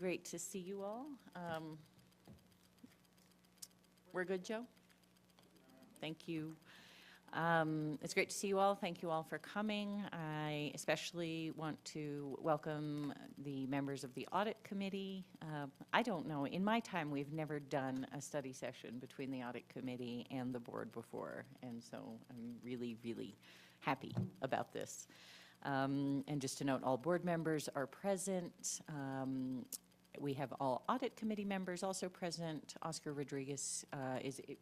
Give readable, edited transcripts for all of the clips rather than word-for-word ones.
great to see you all. We're good, Joe? Thank you. It's great to see you all. Thank you all for coming. I especially want to welcome the members of the Audit Committee. I don't know, in my time, we've never done a study session between the Audit Committee and the board before, and so I'm really, really happy about this. And just to note, all board members are present. We have all Audit Committee members also present. Oscar Rodriguez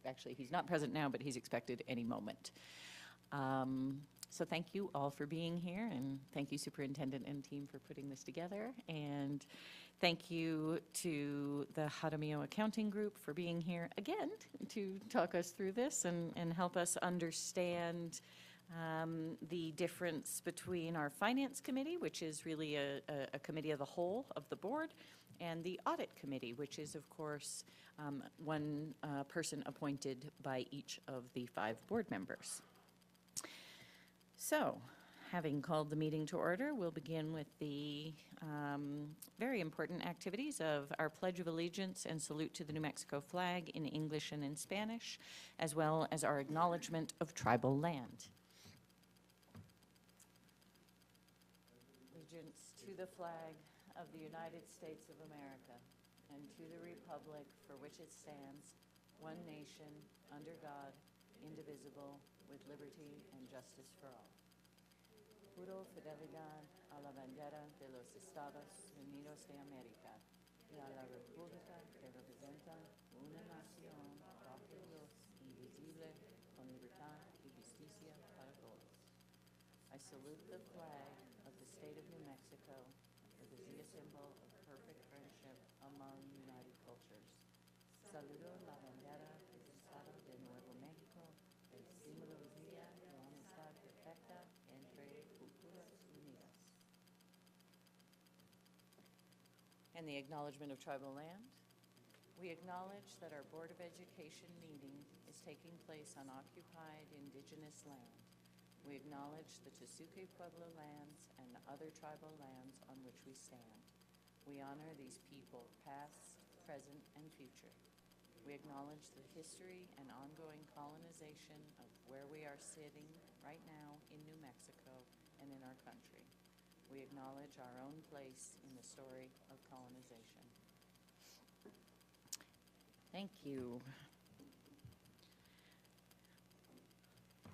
actually, he's not present now, but he's expected any moment. So thank you all for being here, and thank you, Superintendent and team, for putting this together. And thank you to the Jaramillo Accounting Group for being here again to talk us through this and help us understand the difference between our Finance Committee, which is really a committee of the whole of the board, and the Audit Committee, which is, of course, one person appointed by each of the 5 board members. So, having called the meeting to order, we'll begin with the very important activities of our Pledge of Allegiance and salute to the New Mexico flag in English and in Spanish, as well as our acknowledgement of tribal land. Allegiance to the flag of the United States of America and to the republic for which it stands, one nation, under God, indivisible, with liberty and justice for all. Juro fidelidad a la bandera de los Estados Unidos de América y a la república que representa una nación bajo Dios, indivisible, con libertad y justicia para todos. I salute the flag of the state of New Mexico, as a symbol of perfect friendship among united cultures. Saludo la bandera del Estado de Nuevo México, el símbolo de la amistad perfecta entre culturas unidas. And the acknowledgement of tribal land. We acknowledge that our Board of Education meeting is taking place on occupied indigenous land. We acknowledge the Tesuque Pueblo lands and other tribal lands on which we stand. We honor these people, past, present, and future. We acknowledge the history and ongoing colonization of where we are sitting right now in New Mexico and in our country. We acknowledge our own place in the story of colonization. Thank you.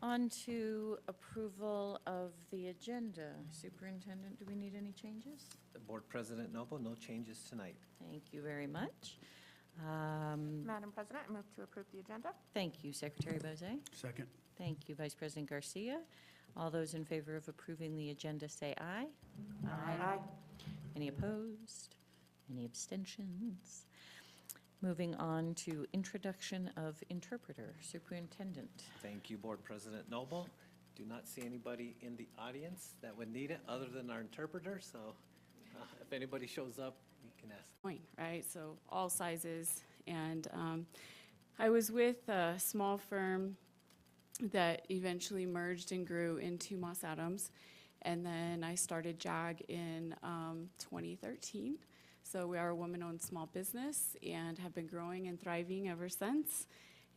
On to approval of the agenda. Superintendent, do we need any changes? The Board President Noble, no changes tonight. Thank you very much. Madam President, I move to approve the agenda. Thank you, Secretary Bozay. Second. Thank you, Vice President Garcia. All those in favor of approving the agenda say aye. Aye. Any opposed? Any abstentions? Moving on to introduction of interpreter. Superintendent. Thank you, Board President Noble. Do not see anybody in the audience that would need it other than our interpreter, so if anybody shows up, you can ask. Right, so all sizes. And I was with a small firm that eventually merged and grew into Moss Adams. And then I started JAG in 2013. So we are a woman-owned small business and have been growing and thriving ever since,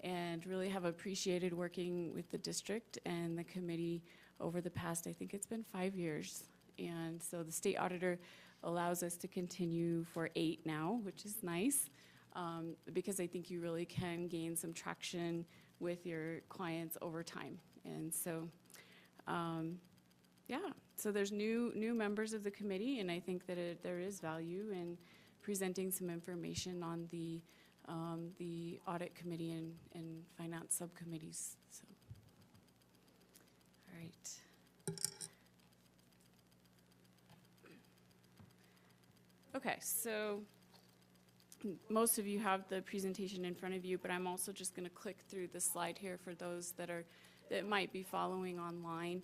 and really have appreciated working with the district and the committee over the past, I think it's been 5 years. And so the state auditor allows us to continue for 8 now, which is nice, because I think you really can gain some traction with your clients over time. And so, yeah, so there's new members of the committee, and I think that there is value in presenting some information on the Audit Committee and Finance Subcommittees. So, all right. Okay, so most of you have the presentation in front of you, but I'm also just going to click through the slide here for those that might be following online.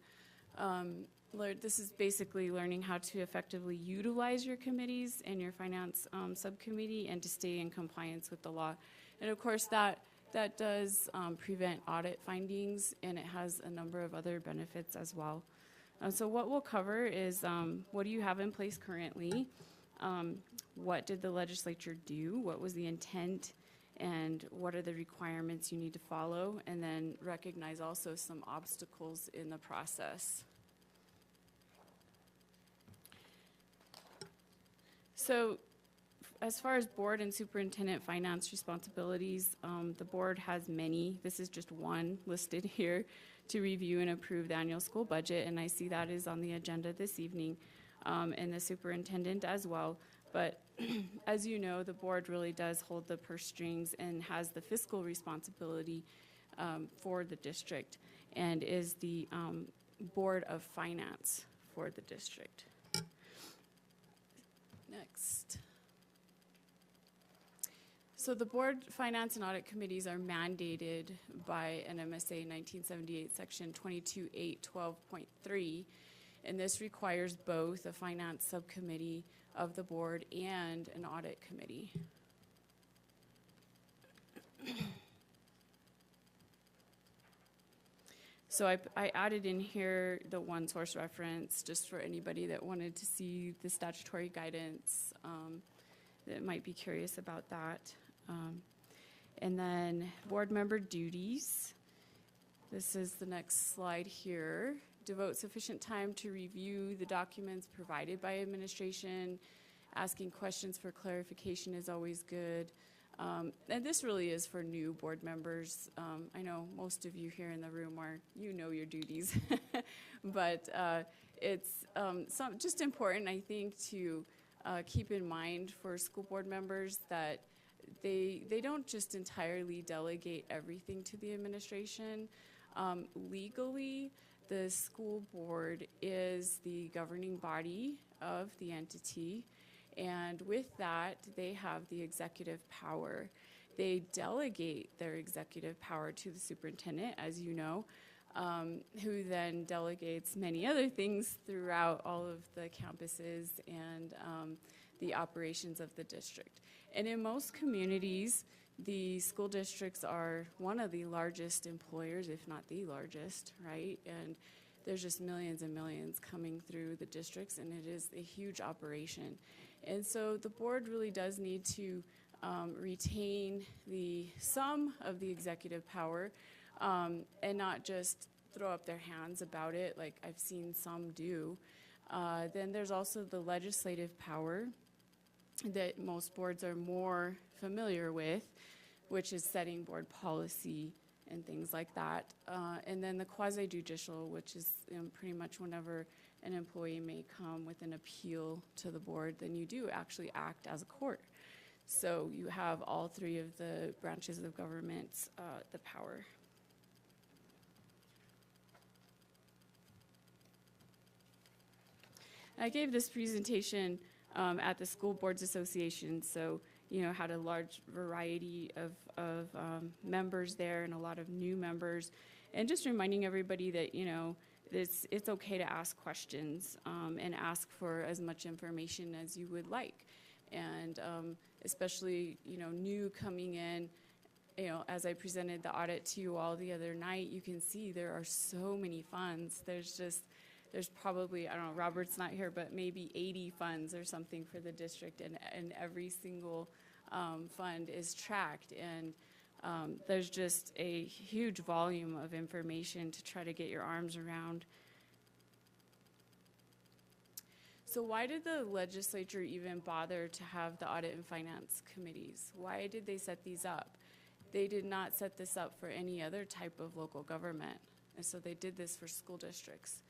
This is basically learning how to effectively utilize your committees and your Finance Subcommittee and to stay in compliance with the law. And of course, that does prevent audit findings, and it has a number of other benefits as well. So what we'll cover is what do you have in place currently? What did the legislature do? What was the intent? And what are the requirements you need to follow? And then recognize also some obstacles in the process. So as far as board and superintendent finance responsibilities, the board has many. This is just one listed here to review and approve the annual school budget, and I see that is on the agenda this evening, and the superintendent as well. But as you know, the board really does hold the purse strings and has the fiscal responsibility for the district, and is the board of finance for the district. Next. So the board finance and audit committees are mandated by NMSA 1978 section 22.8.12.3, and this requires both a finance subcommittee of the board and an audit committee. So I added in here the one source reference just for anybody that wanted to see the statutory guidance that might be curious about that. And then board member duties. This is the next slide here. Devote sufficient time to review the documents provided by administration. Asking questions for clarification is always good. And this really is for new board members. I know most of you here in the room you know your duties, but it's just important, I think, to keep in mind for school board members that they don't just entirely delegate everything to the administration. Legally, the school board is the governing body of the entity, and with that, they have the executive power. They delegate their executive power to the superintendent, as you know, who then delegates many other things throughout all of the campuses and the operations of the district. And in most communities, the school districts are one of the largest employers, if not the largest, right? And there's just millions and millions coming through the districts, and it is a huge operation. And so the board really does need to retain some of the executive power and not just throw up their hands about it like I've seen some do. Then there's also the legislative power that most boards are more familiar with, which is setting board policy and things like that. And then the quasi-judicial, which is pretty much whenever an employee may come with an appeal to the board, then you do actually act as a court. So you have all three of the branches of government, the power. I gave this presentation at the School Boards Association, so had a large variety of members there and a lot of new members, and just reminding everybody that it's okay to ask questions and ask for as much information as you would like, and especially new coming in. As I presented the audit to you all the other night, you can see there are so many funds. There's probably, I don't know, Robert's not here, but maybe 80 funds or something for the district, and every single fund is tracked. And there's just a huge volume of information to try to get your arms around. So why did the legislature even bother to have the audit and finance committees? Why did they set these up? They did not set this up for any other type of local government, and so they did this for school districts.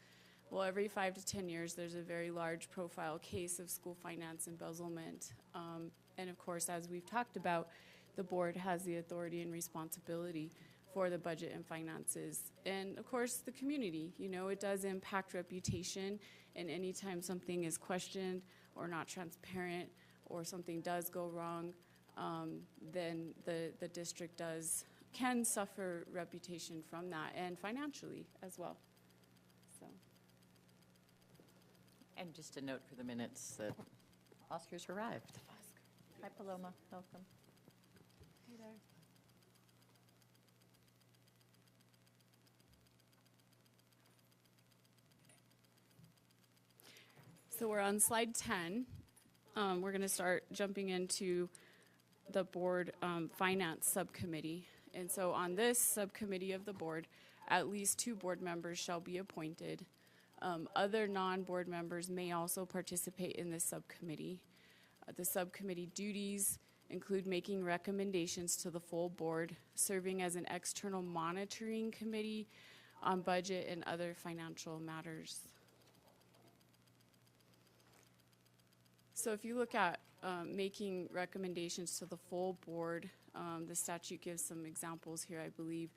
Well, every 5 to 10 years, there's a very large profile case of school finance embezzlement. And of course, as we've talked about, the board has the authority and responsibility for the budget and finances. And of course, the community, it does impact reputation. And anytime something is questioned or not transparent or something does go wrong, then the district can suffer reputation from that, and financially as well. And just a note for the minutes that Oscar's arrived. Hi, Paloma. Welcome. Hey there. So we're on slide 10. we're going to start jumping into the board Finance Subcommittee. And so on this subcommittee of the board, at least 2 board members shall be appointed. Other non-board members may also participate in this subcommittee. The subcommittee duties include making recommendations to the full board, serving as an external monitoring committee on budget and other financial matters. So if you look at making recommendations to the full board, the statute gives some examples here, I believe.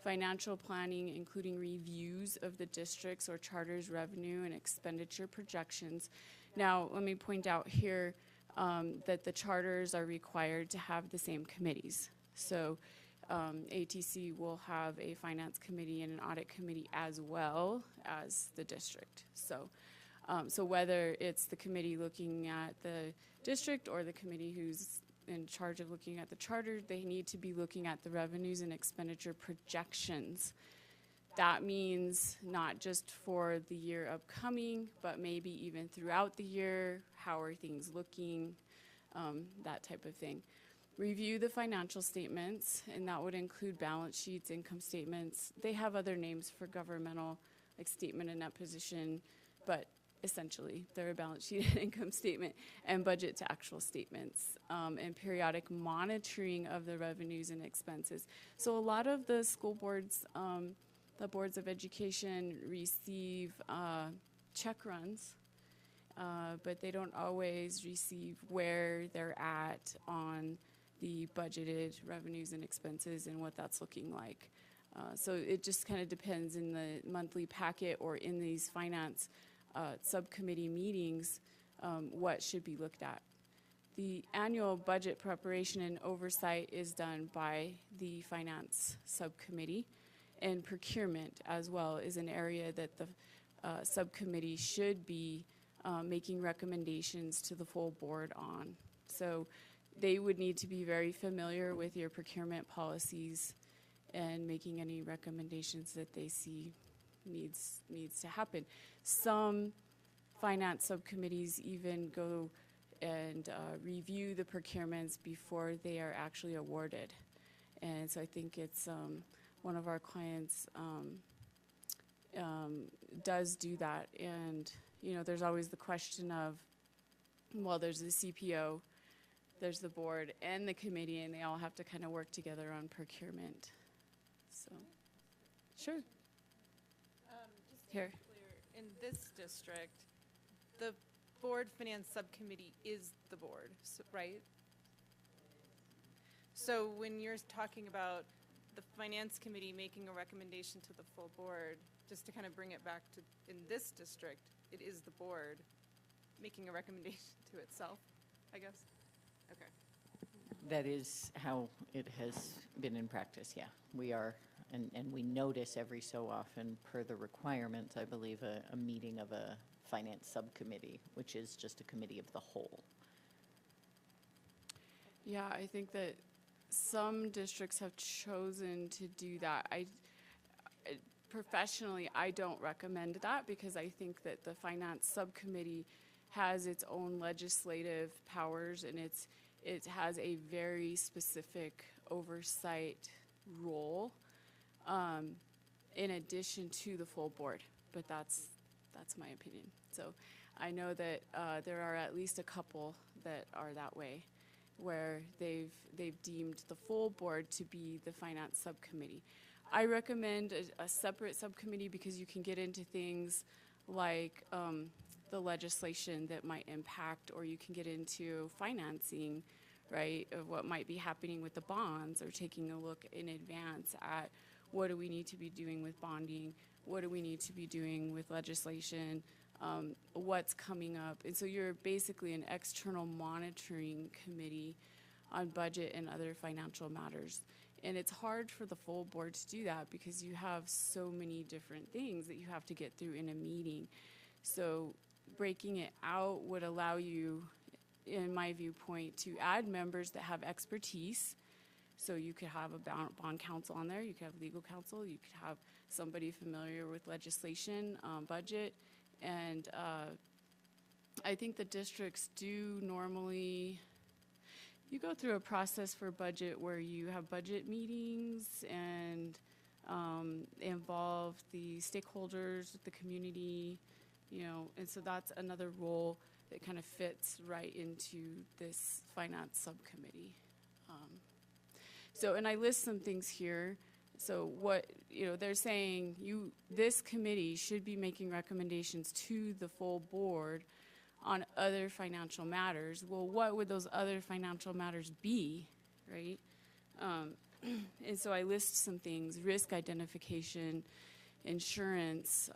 Financial planning, including reviews of the district's or charter's revenue and expenditure projections. Now, let me point out here that the charters are required to have the same committees. So ATC will have a finance committee and an audit committee as well as the district. So whether it's the committee looking at the district or the committee who's in charge of looking at the charter, they need to be looking at the revenues and expenditure projections. That means not just for the year upcoming, but maybe even throughout the year. How are things looking? That type of thing. Review the financial statements, and that would include balance sheets, income statements. They have other names for governmental, like statement of net position, but essentially they're a balance sheet and income statement and budget to actual statements, and periodic monitoring of the revenues and expenses. So a lot of the school boards, the boards of education receive check runs, but they don't always receive where they're at on the budgeted revenues and expenses and what that's looking like. So it just kind of depends in the monthly packet or in these finance subcommittee meetings, what should be looked at. The annual budget preparation and oversight is done by the Finance Subcommittee, and procurement as well is an area that the subcommittee should be making recommendations to the full board on. So they would need to be very familiar with your procurement policies and making any recommendations that they see needs to happen. Some finance subcommittees even go and review the procurements before they are actually awarded. And so I think it's one of our clients does do that. And, you know, there's always the question of, well, there's the CPO, there's the board and the committee, and they all have to kind of work together on procurement. So, sure. Just to Here. be clear, in this district, the board finance subcommittee is the board, right? So when you're talking about the finance committee making a recommendation to the full board, just to kind of bring it back to, in this district, it is the board making a recommendation to itself, I guess? Okay. That is how it has been in practice, yeah. We are, and we notice every so often, per the requirements, I believe, a meeting of a finance subcommittee, which is just a committee of the whole. Yeah, I think that some districts have chosen to do that. Professionally, I don't recommend that because I think that the finance subcommittee has its own legislative powers, and it has a very specific oversight role in addition to the full board. But that's my opinion. So I know that there are at least a couple that are that way, where they've deemed the full board to be the finance subcommittee. I recommend a separate subcommittee because you can get into things like the legislation that might impact, or you can get into financing, right, of what might be happening with the bonds, or taking a look in advance at what do we need to be doing with bonding, what do we need to be doing with legislation, what's coming up. And so you're basically an external monitoring committee on budget and other financial matters. And it's hard for the full board to do that because you have so many different things that you have to get through in a meeting. So breaking it out would allow you, in my viewpoint, to add members that have expertise. So you could have a bond counsel on there, you could have legal counsel, you could have somebody familiar with legislation, budget, and I think the districts do normally, you go through a process for budget where you have budget meetings and involve the stakeholders, the community, you know, and so that's another role that kind of fits right into this finance subcommittee. So, and I list some things here. So what, you know, they're saying this committee should be making recommendations to the full board on other financial matters. Well, what would those other financial matters be, right? And so I list some things: risk identification, insurance,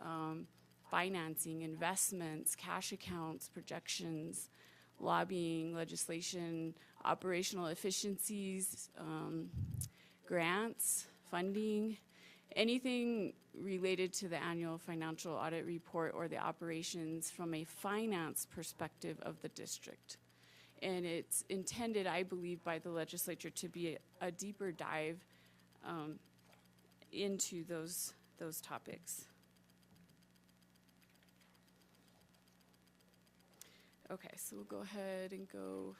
financing, investments, cash accounts, projections, lobbying, legislation, operational efficiencies, grants, funding, anything related to the annual financial audit report or the operations from a finance perspective of the district. And it's intended, I believe, by the legislature to be a deeper dive into those topics. Okay, so we'll go ahead and go.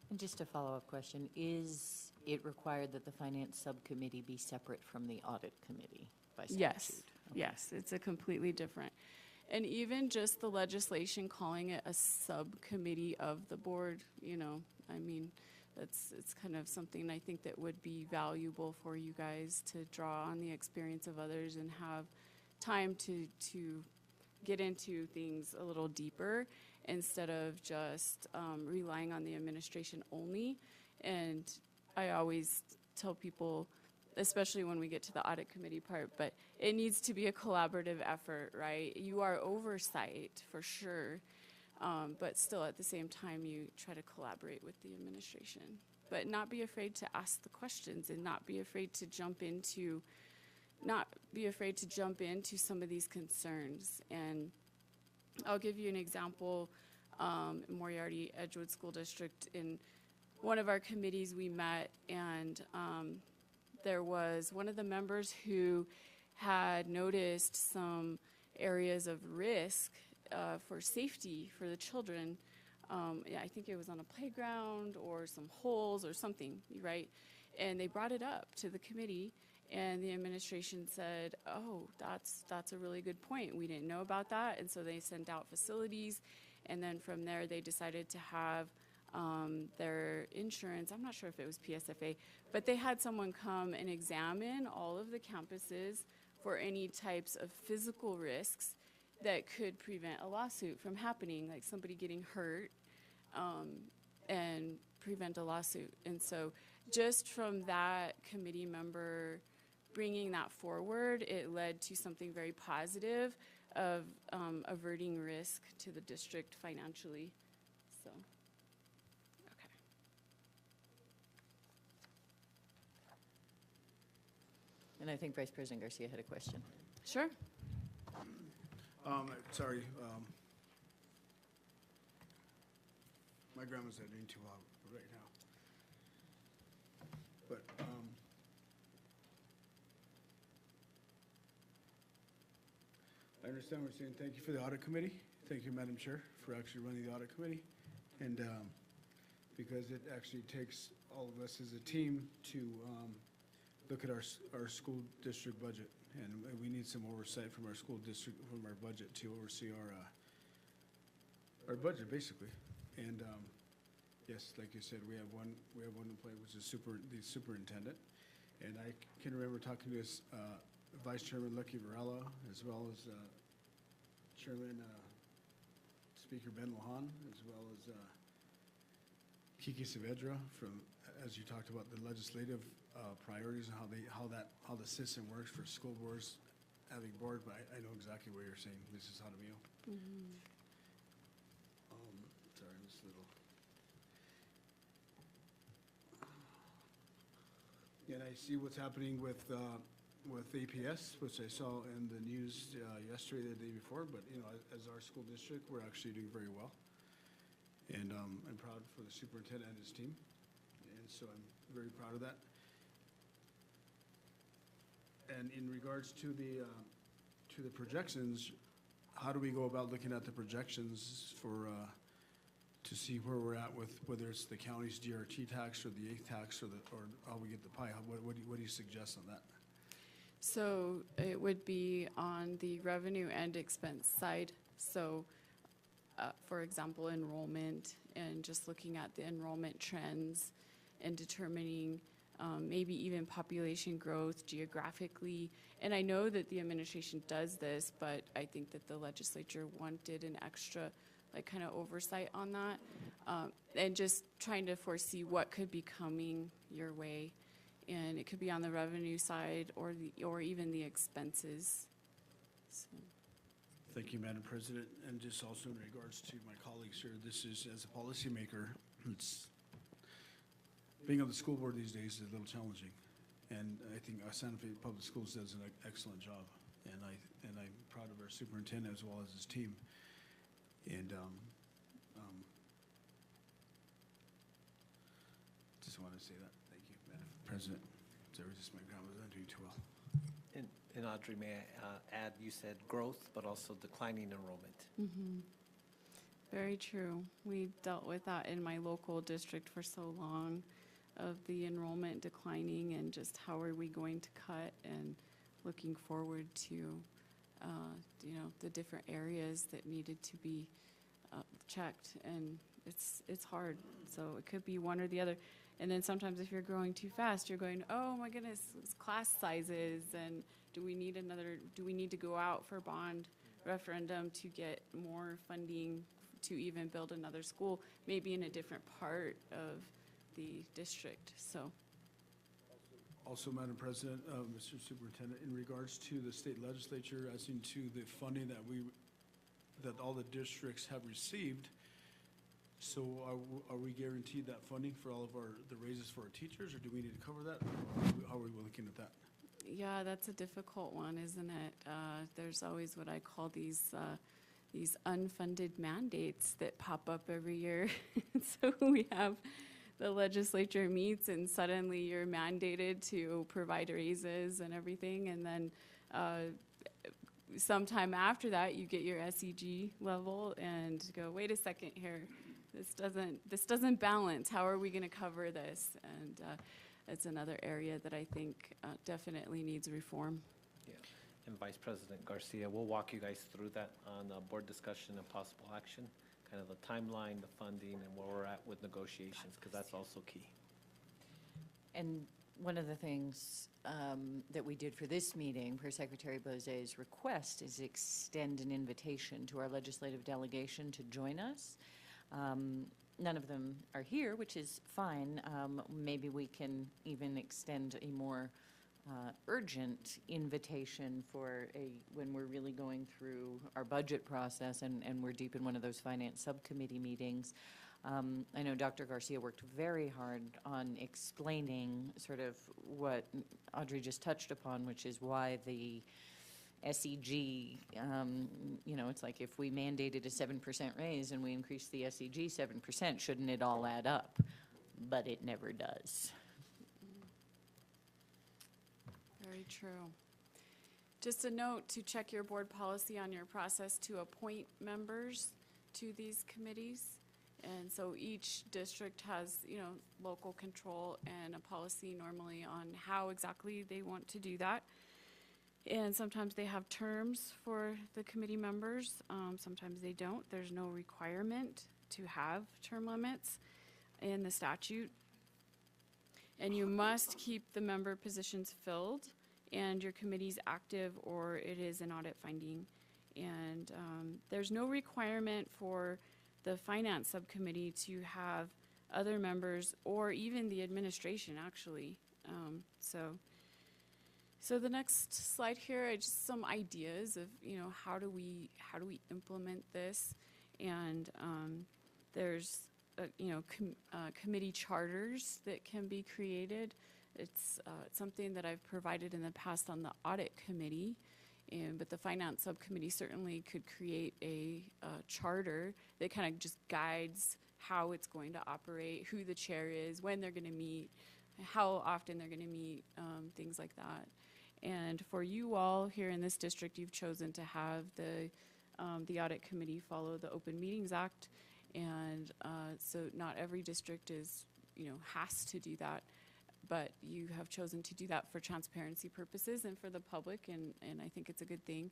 And just a follow-up question, is it required that the Finance Subcommittee be separate from the Audit Committee by statute? Yes, Okay. yes, it's a completely different. And even just the legislation calling it a subcommittee of the board, you know, I mean, it's kind of something I think that would be valuable for you guys to draw on the experience of others and have time to get into things a little deeper instead of just relying on the administration only. And I always tell people, especially when we get to the audit committee part, but it needs to be a collaborative effort, right? You are oversight for sure, but still at the same time you try to collaborate with the administration. But not be afraid to ask the questions and not be afraid to jump into some of these concerns. And I'll give you an example. Moriarty Edgewood School District, in one of our committees we met, and there was one of the members who had noticed some areas of risk for safety for the children. Yeah, I think it was on a playground or some holes or something, right? And they brought it up to the committee, and the administration said, oh, that's a really good point. We didn't know about that. And so they sent out facilities. And then from there, they decided to have their insurance, I'm not sure if it was PSFA, but they had someone come and examine all of the campuses for any types of physical risks that could prevent a lawsuit from happening, like somebody getting hurt, and prevent a lawsuit. And so just from that committee member bringing that forward, it led to something very positive of averting risk to the district financially. So, okay. And I think Vice President Garcia had a question. Sure. Sorry. My grandma's not doing too well right now. But I understand what you're saying. Thank you for the audit committee. Thank you, Madam Chair, for actually running the audit committee. And because it actually takes all of us as a team to look at our school district budget. And we need some oversight from our school district, from our budget, to oversee our budget, basically. And yes, like you said, we have one in play, which is the superintendent. And I can remember talking to his Vice Chairman Lucky Varela, as well as Chairman Speaker Ben Lahan, as well as Kiki Saavedra, from, as you talked about, the legislative priorities and how the system works for school boards having board. But I know exactly what you're saying. This is how to view. Mm-hmm. Sorry, I'm just a little. And I see what's happening with APS, which I saw in the news yesterday, the day before. But you know, as our school district, we're actually doing very well, and I'm proud for the superintendent and his team, and so I'm very proud of that. And in regards to the projections, how do we go about looking at the projections for, to see where we're at with whether it's the county's DRT tax or the eighth tax or how we get the pie? What do you suggest on that? So it would be on the revenue and expense side. So, for example, enrollment and just looking at the enrollment trends and determining maybe even population growth geographically. And I know that the administration does this, but I think that the legislature wanted an extra like kind of oversight on that, and just trying to foresee what could be coming your way. And it could be on the revenue side or even the expenses. So. Thank you, Madam President. And just also in regards to my colleagues here, this is, as a policymaker, being on the school board these days is a little challenging. And I think Santa Fe Public Schools does an excellent job. And I'm proud of our superintendent as well as his team. And just want to say that. Thank you, Madam President. Sorry, just my ground was not doing too well. And Audrey, may I add, you said growth, but also declining enrollment. Mm-hmm. Very true. We dealt with that in my local district for so long, of the enrollment declining and just how are we going to cut, and looking forward to the different areas that needed to be checked, and it's hard. So it could be one or the other. And then sometimes if you're growing too fast, you're going, oh my goodness, it's class sizes, and do we need to go out for bond referendum to get more funding to even build another school, maybe in a different part of the district, so. Also, Madam President, Mr. Superintendent, in regards to the state legislature, as into the funding that all the districts have received, so are we guaranteed that funding for all of the raises for our teachers, or do we need to cover that? How are we looking at that? Yeah, that's a difficult one, isn't it? There's always what I call these unfunded mandates that pop up every year. So we have the legislature meets and suddenly you're mandated to provide raises and everything, and then sometime after that you get your SEG level and go, wait a second here, this doesn't balance. How are we going to cover this? And it's another area that I think definitely needs reform. Yeah. And Vice President Garcia, we'll walk you guys through that on board discussion and possible action, kind of the timeline, the funding, and where we're at with negotiations, because that's also key. And one of the things that we did for this meeting, per Secretary Bose's request, is extend an invitation to our legislative delegation to join us. None of them are here, which is fine. Maybe we can even extend a more urgent invitation for when we're really going through our budget process and we're deep in one of those Finance Subcommittee meetings. I know Dr. Garcia worked very hard on explaining sort of what Audrey just touched upon, which is why the SEG, it's like if we mandated a 7% raise and we increased the SEG 7%, shouldn't it all add up? But it never does. Very true. Just a note to check your board policy on your process to appoint members to these committees. And so each district has, local control and a policy normally on how exactly they want to do that. And sometimes they have terms for the committee members. Sometimes they don't. There's no requirement to have term limits in the statute. And you must keep the member positions filled and your committees active, or it is an audit finding. And there's no requirement for the Finance Subcommittee to have other members or even the administration, actually. So the next slide here are just some ideas of, how do we implement this? And there's committee charters that can be created. It's something that I've provided in the past on the Audit Committee, but the Finance Subcommittee certainly could create a charter that kind of just guides how it's going to operate, who the chair is, when they're going to meet, how often they're going to meet, things like that. And for you all here in this district, you've chosen to have the the Audit Committee follow the Open Meetings Act, and so not every district is, has to do that, but you have chosen to do that for transparency purposes and for the public, and I think it's a good thing,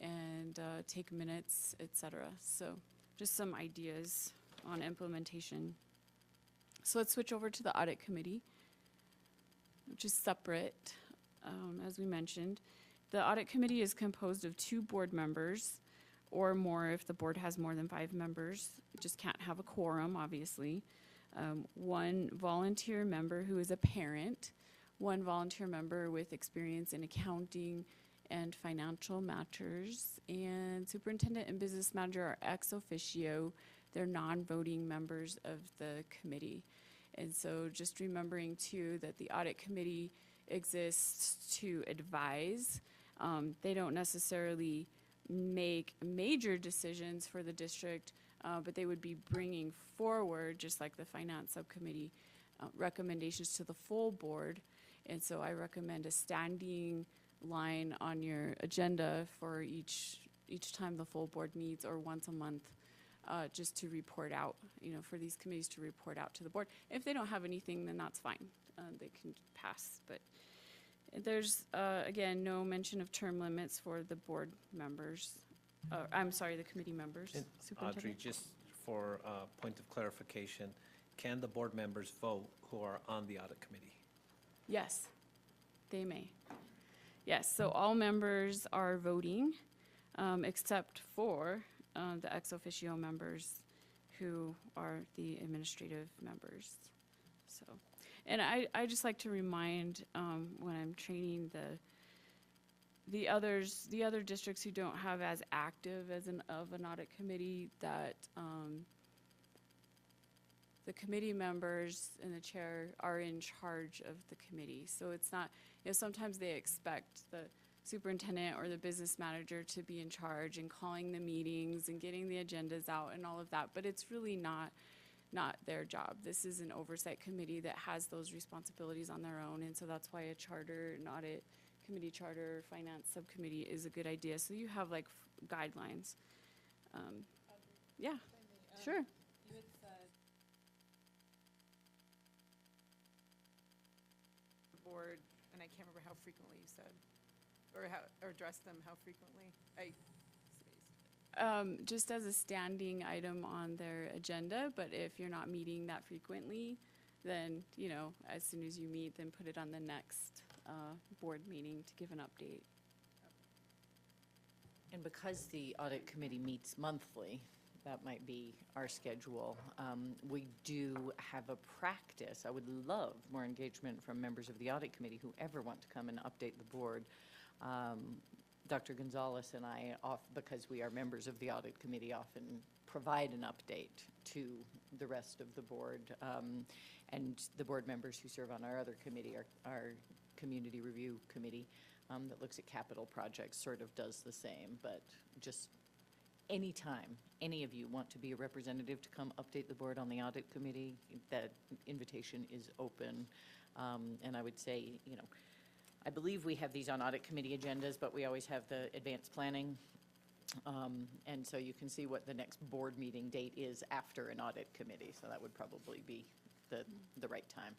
and take minutes, et cetera. So just some ideas on implementation. So let's switch over to the Audit Committee, which is separate, as we mentioned. The Audit Committee is composed of 2 board members or more if the board has more than 5 members. You just can't have a quorum, obviously. 1 volunteer member who is a parent, 1 volunteer member with experience in accounting and financial matters, and superintendent and business manager are ex officio. They're non-voting members of the committee. And so just remembering too that the Audit Committee exists to advise. They don't necessarily make major decisions for the district, but they would be bringing forward, just like the Finance Subcommittee, recommendations to the full board. And so I recommend a standing line on your agenda for each time the full board meets, or once a month, just to report out, for these committees to report out to the board. If they don't have anything, then that's fine. They can pass, but there's, again, no mention of term limits for the board members. I'm sorry, the committee members. And Audrey, just for a point of clarification, can the board members vote who are on the Audit Committee? Yes, they may. Yes, so all members are voting, except for the ex officio members who are the administrative members. So, and I just like to remind when I'm training the other districts who don't have as active as an audit committee, that the committee members and the chair are in charge of the committee. So it's not, sometimes they expect the superintendent or the business manager to be in charge and calling the meetings and getting the agendas out and all of that, but it's really not their job. This is an oversight committee that has those responsibilities on their own, and so that's why a charter, an audit committee charter, finance subcommittee is a good idea. So you have like guidelines. Yeah, sure. You had said the board, and I can't remember how frequently you said, or address them how frequently. Just as a standing item on their agenda, but if you're not meeting that frequently, then, as soon as you meet, then put it on the next board meeting to give an update. And because the Audit Committee meets monthly, that might be our schedule. We do have a practice. I would love more engagement from members of the Audit Committee who ever want to come and update the board. Dr. Gonzalez and I, because we are members of the Audit Committee, often provide an update to the rest of the board. And the board members who serve on our other committee, our Community Review Committee, that looks at capital projects, sort of does the same. But just anytime any of you want to be a representative to come update the board on the Audit Committee, that invitation is open. And I would say, I believe we have these on Audit Committee agendas, but we always have the advanced planning. And so you can see what the next board meeting date is after an Audit Committee. So that would probably be the right time.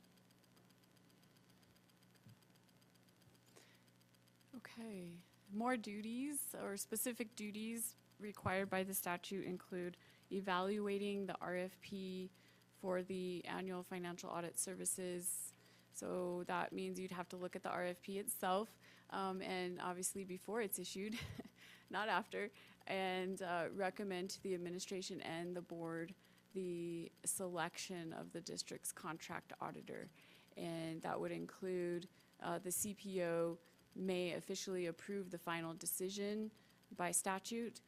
Okay, more duties or specific duties required by the statute include evaluating the RFP for the annual financial audit services. So that means you'd have to look at the RFP itself, and obviously before it's issued, not after, and recommend to the administration and the board the selection of the district's contract auditor. And that would include the CPO may officially approve the final decision by statute,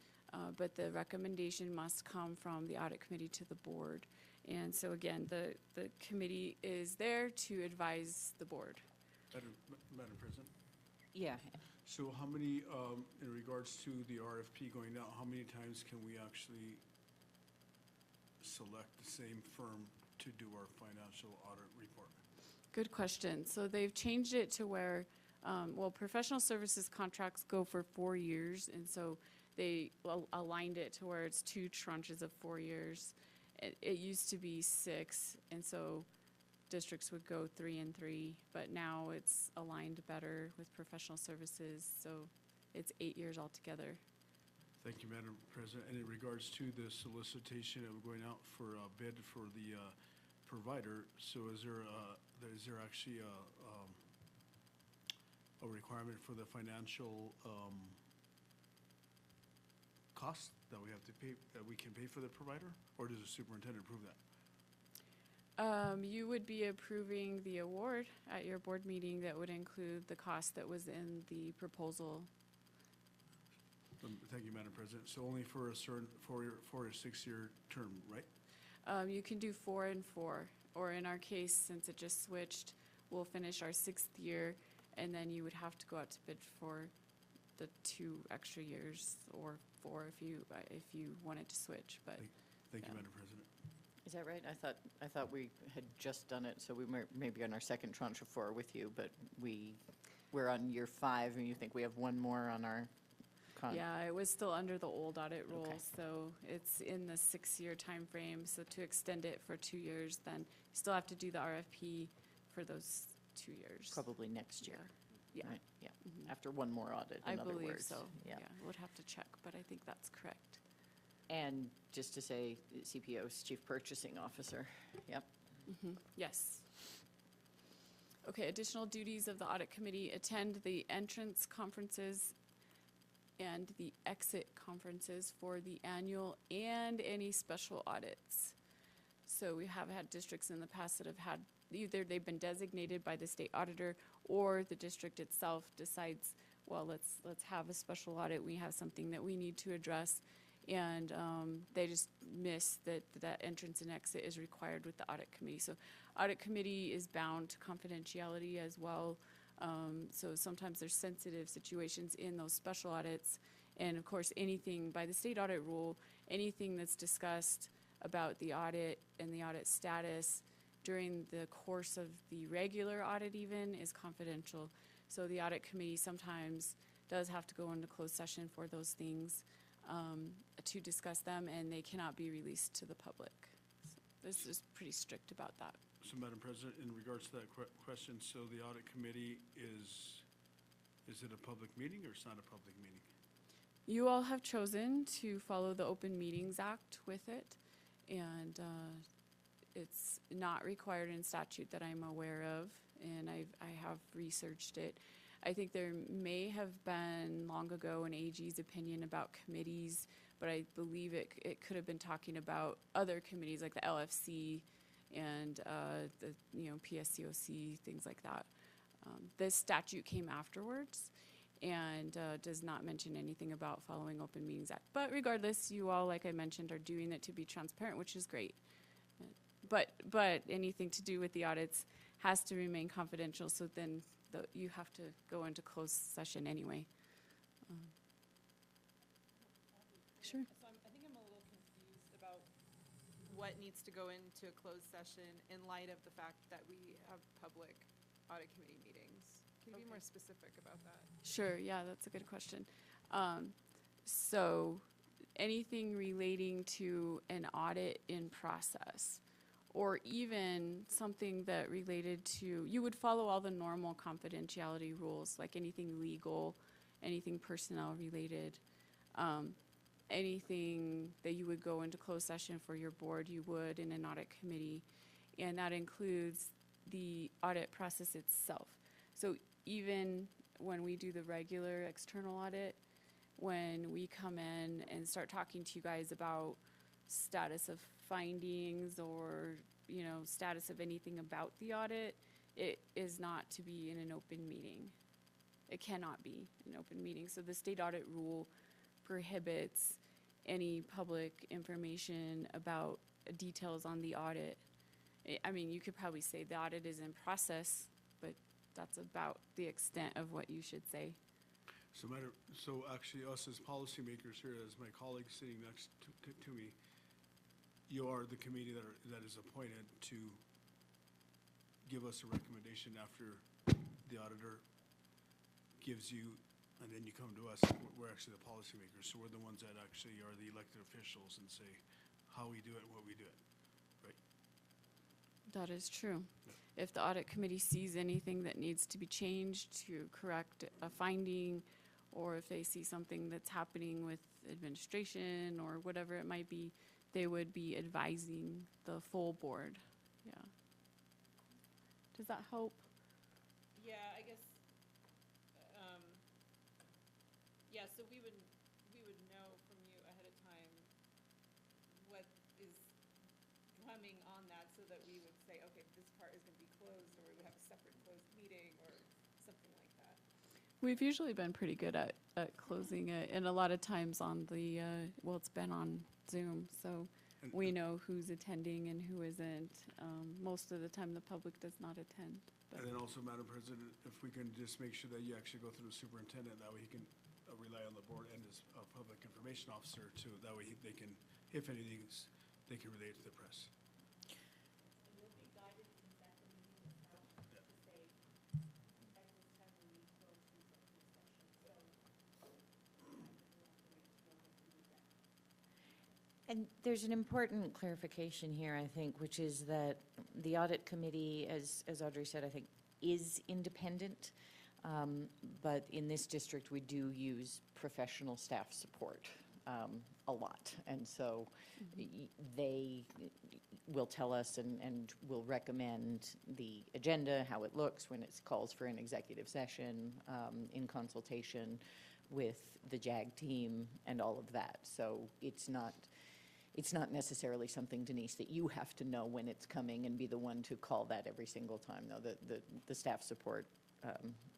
but the recommendation must come from the Audit Committee to the board. And so again, the committee is there to advise the board. Madam President? Yeah. So how many, in regards to the RFP going out, how many times can we actually select the same firm to do our financial audit report? Good question. So they've changed it to where, professional services contracts go for 4 years, and so they aligned it to where it's 2 tranches of 4 years. It used to be 6, and so districts would go 3 and 3, but now it's aligned better with professional services, so it's 8 years altogether. Thank you, Madam President. And in regards to the solicitation of going out for a bid for the provider, so is there actually a requirement for the financial cost that we have to pay, that we can pay for the provider, or does the superintendent approve that? You would be approving the award at your board meeting that would include the cost that was in the proposal. Thank you, Madam President. So only for a certain 4 or 6 year term, right? You can do 4 and 4, or in our case, since it just switched, we'll finish our 6th year, and then you would have to go out to bid for the 2 extra years, or 4 if you wanted to switch, but. Thank you, Yeah. Madam President. Is that right? I thought we had just done it, so we might, maybe on our second tranche of 4 with you, but we're on year 5, and you think we have 1 more on our Yeah, it was still under the old audit rule, Okay. so it's in the 6-year time frame. So to extend it for 2 years, then you still have to do the RFP for those 2 years. Probably next year, Yeah, right? Yeah, Mhm. after 1 more audit, I in other believe words. so. Yeah. Would have to check, but I think that's correct. And just to say, CPO is Chief Purchasing Officer. Yep. Yes. Okay, additional duties of the audit committee: attend the entrance conferences and the exit conferences for the annual and any special audits. So we have had districts in the past that have had, either they've been designated by the state auditor, or the district itself decides, well, let's have a special audit, we have something that we need to address. And they just miss that entrance and exit is required with the audit committee. So audit committee is bound to confidentiality as well. So sometimes there's sensitive situations in those special audits. And of course, anything by the state audit rule, anything that's discussed about the audit and the audit status during the course of the regular audit even is confidential. So the audit committee sometimes does have to go into closed session for those things, to discuss them, and they cannot be released to the public. So this is pretty strict about that. So, Madam President, in regards to that question, so the audit committee is it a public meeting or it's not a public meeting? You all have chosen to follow the Open Meetings Act with it, and it's not required in statute that I'm aware of, and I have researched it. I think there may have been long ago an AG's opinion about committees, but I believe it could have been talking about other committees like the LFC and the PSCOC, things like that. This statute came afterwards and does not mention anything about following Open Meetings Act. But regardless, you all, like I mentioned, are doing it to be transparent, which is great. But anything to do with the audits has to remain confidential, so then you have to go into closed session anyway. Sure. So I think I'm a little confused about what needs to go into a closed session in light of the fact that we have public audit committee meetings. Can you be more specific about that? Sure, yeah, that's a good question. So anything relating to an audit in process, or even something that related to, you would follow all the normal confidentiality rules, like anything legal, anything personnel related, anything that you would go into closed session for your board, you would in an audit committee. And that includes the audit process itself. So even when we do the regular external audit, when we come in and start talking to you guys about status of findings or, status of anything about the audit, it is not to be in an open meeting. It cannot be an open meeting. So the state audit rule prohibits any public information about details on the audit. I mean, you could probably say the audit is in process, but that's about the extent of what you should say. So actually, us as policymakers here, as my colleague sitting next to me, you are the committee that is appointed to give us a recommendation after the auditor gives you and then you come to us, we're actually the policymakers, so we're the ones that actually are the elected officials and say how we do it and what we do it, right? That is true. If the audit committee sees anything that needs to be changed to correct a finding, or if they see something that's happening with administration or whatever it might be, they would be advising the full board. Yeah. Does that help? Yeah, I guess, yeah, so we would know from you ahead of time what is coming on that, so that we would say, okay, this part is gonna be closed, or we would have a separate closed meeting, or something like that. We've usually been pretty good at closing it, and a lot of times on the, well, it's been on Zoom, so And- we know who's attending and who isn't. Most of the time, the public does not attend. But And then also, Madam President, if we can just make sure that you actually go through the superintendent, that way he can rely on the board and his public information officer too. That way they can, if anything, they can relate to the press. And there's an important clarification here, I think, which is that the audit committee, as Audrey said, I think, is independent. But in this district, we do use professional staff support a lot. And so they will tell us and will recommend the agenda, how it looks when it calls for an executive session, in consultation with the JAG team and all of that. So it's not necessarily something, Denise, that you have to know when it's coming and be the one to call that every single time. No, the staff support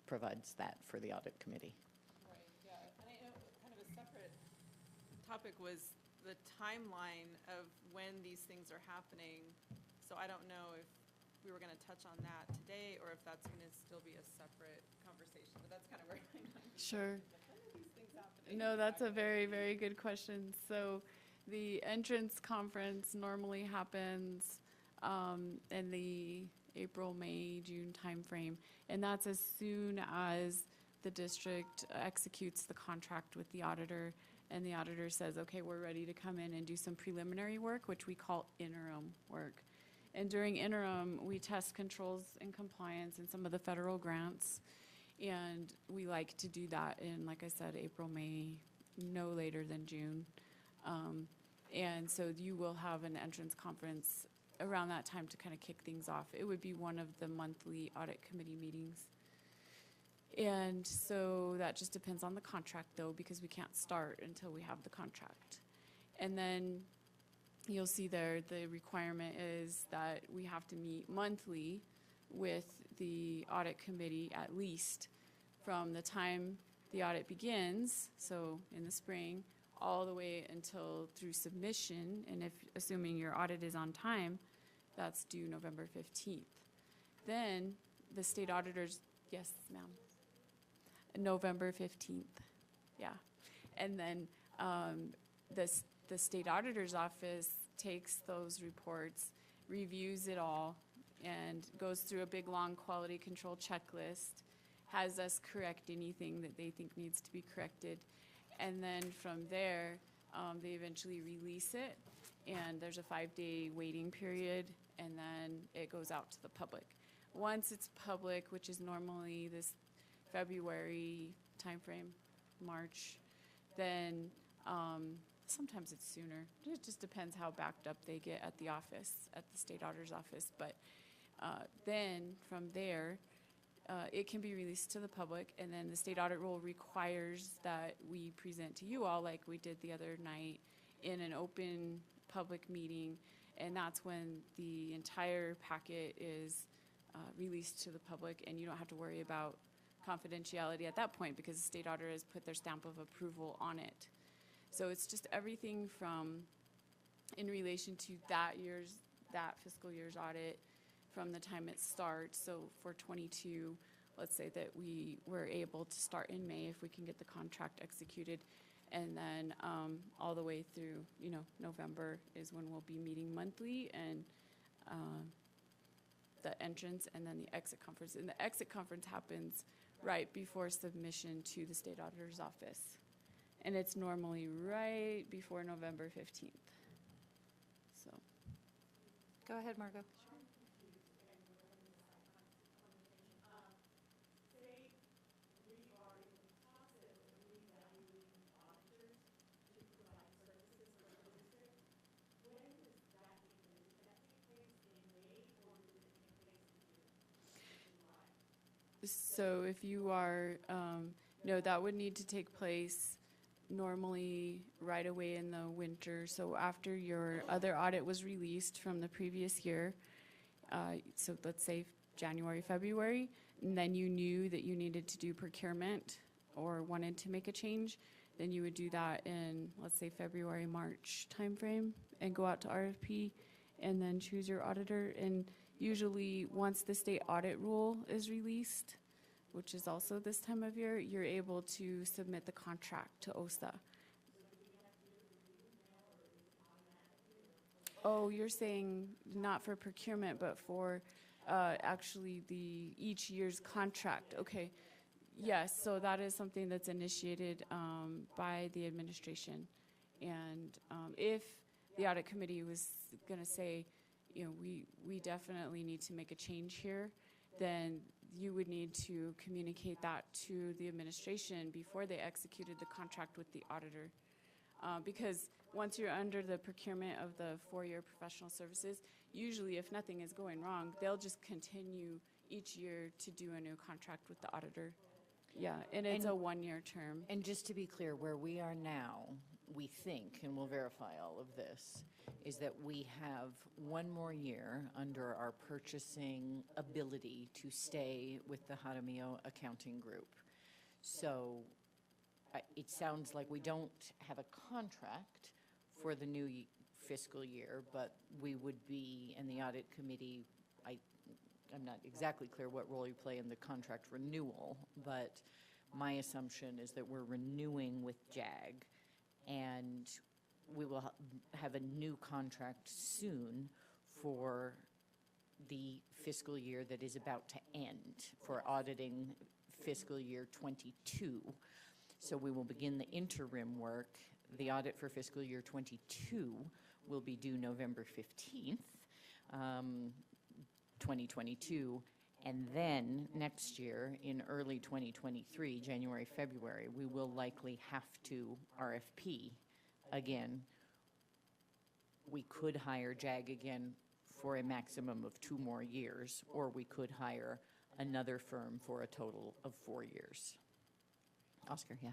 provides that for the audit committee. Right, yeah, and I know kind of a separate topic was the timeline of when these things are happening. So I don't know if we were gonna touch on that today, or if that's gonna still be a separate conversation, but that's kind of where my mind is. Sure. When are these things happening? No, that's a very, very good question. So the entrance conference normally happens in the April, May, June timeframe. And that's as soon as the district executes the contract with the auditor, and the auditor says, okay, we're ready to come in and do some preliminary work, which we call interim work. And during interim, we test controls and compliance and some of the federal grants. And we like to do that in, like I said, April, May, no later than June. And so you will have an entrance conference around that time to kind of kick things off. It would be one of the monthly audit committee meetings. And so that just depends on the contract though, because we can't start until we have the contract. And then you'll see there, the requirement is that we have to meet monthly with the audit committee at least from the time the audit begins, so in the spring, all the way until through submission. And if, assuming your audit is on time, that's due November 15th. Then the state auditors, yes, ma'am. November 15th, yeah. And then the state auditor's office takes those reports, reviews it all, and goes through a big, long quality control checklist, has us correct anything that they think needs to be corrected. And then from there, they eventually release it, and there's a 5-day waiting period, and then it goes out to the public. Once it's public, which is normally this February timeframe, March, then sometimes it's sooner. It just depends how backed up they get at the office, at the state auditor's office. But then from there, it can be released to the public, and then the state audit rule requires that we present to you all, like we did the other night, in an open public meeting, and that's when the entire packet is released to the public, and you don't have to worry about confidentiality at that point because the state auditor has put their stamp of approval on it. So it's just everything from, in relation to that fiscal year's audit, from the time it starts. So for 22, let's say that we were able to start in May if we can get the contract executed, and then all the way through, November is when we'll be meeting monthly, and the entrance and then the exit conference. And the exit conference happens right before submission to the state auditor's office. And it's normally right before November 15th. So, Go ahead, Margot. so if you are, no, that would need to take place normally right away in the winter. So after your other audit was released from the previous year, so let's say January, February, and then you knew that you needed to do procurement or wanted to make a change, then you would do that in, let's say, February, March timeframe and go out to RFP and then choose your auditor. And usually, once the state audit rule is released, which is also this time of year, you're able to submit the contract to OSA. Oh, you're saying not for procurement, but for actually each year's contract. Okay. Yes, so that is something that's initiated by the administration. And if the audit committee was going to say, you know, we definitely need to make a change here, then you would need to communicate that to the administration before they executed the contract with the auditor. Because once you're under the procurement of the 4-year professional services, usually if nothing is going wrong, they'll just continue each year to do a new contract with the auditor. Yeah, and it's a 1-year term. And just to be clear, where we are now, we think, and we'll verify all of this, is that we have 1 more year under our purchasing ability to stay with the Jaramillo Accounting Group. So it sounds like we don't have a contract for the new fiscal year, but we would be, and the audit committee, I'm not exactly clear what role you play in the contract renewal, but my assumption is that we're renewing with JAG, and we will have a new contract soon for the fiscal year that is about to end, for auditing fiscal year 22. So we will begin the interim work. The audit for fiscal year 22 will be due November 15th. 2022, and then next year in early 2023, January, February, we will likely have to RFP again. We could hire JAG again for a maximum of 2 more years, or we could hire another firm for a total of 4 years. Oscar, yeah.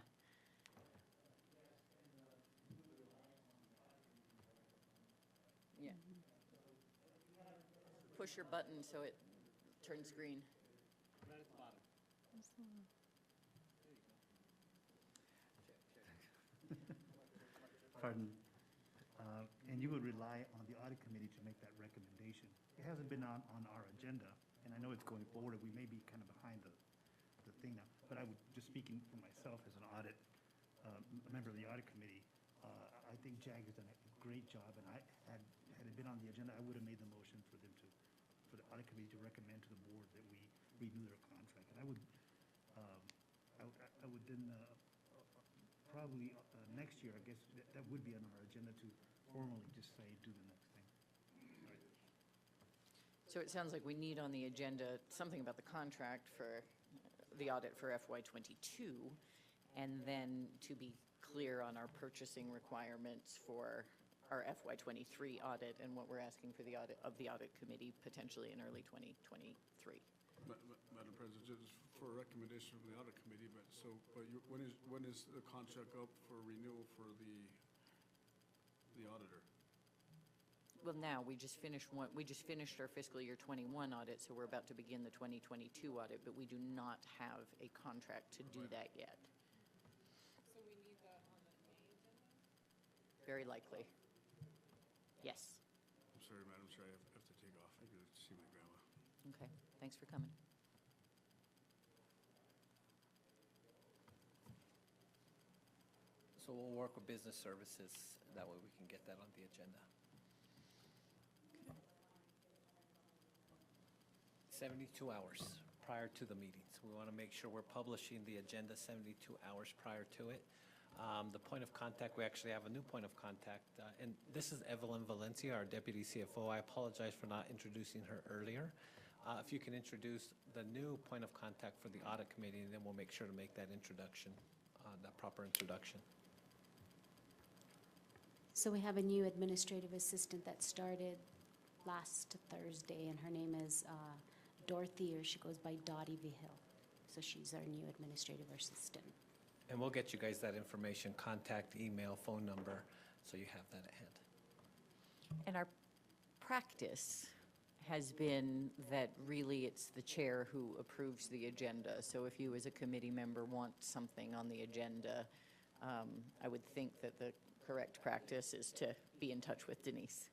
Yeah. Push your button so it turns green. Right at the bottom. Pardon. And you would rely on the audit committee to make that recommendation. It hasn't been on our agenda, and I know it's going forward. We may be kind of behind the thing now. But I would, just speaking for myself as an audit, a member of the audit committee, I think JAG has done a great job, and had it been on the agenda, I would have made the motion for them to, for the audit committee to recommend to the board that we renew their contract. And I would then probably next year, I guess, that would be on our agenda to formally just say, do the next thing. So it sounds like we need on the agenda something about the contract for the audit for FY '22, and then to be clear on our purchasing requirements for our FY '23 audit and what we're asking for the audit of the audit committee potentially in early 2023. Madam President, just for a recommendation from the audit committee, but when is the contract up for renewal for the auditor? Well, now, we just finished our fiscal year '21 audit, so we're about to begin the 2022 audit, but we do not have a contract to do that yet. So we need that on the May agenda? Very likely. Yes. I'm sorry, Madam Chair, I have to take off. I gotta see my grandma. Okay, thanks for coming. So we'll work with business services, that way we can get that on the agenda. 72 hours. prior to the meetings. We want to make sure we're publishing the agenda 72 hours prior to it. The point of contact, we actually have a new point of contact, and this is Evelyn Valencia, our Deputy CFO. I apologize for not introducing her earlier. If you can introduce the new point of contact for the Audit Committee, and then we'll make sure to make that introduction, that proper introduction. So we have a new administrative assistant that started last Thursday, and her name is Dorothy, or she goes by Dottie Vihil. So she's our new administrative assistant. And we'll get you guys that information, contact, email, phone number, so you have that at hand. And our practice has been that really it's the chair who approves the agenda. So if you as a committee member want something on the agenda, I would think that the correct practice is to be in touch with Denise.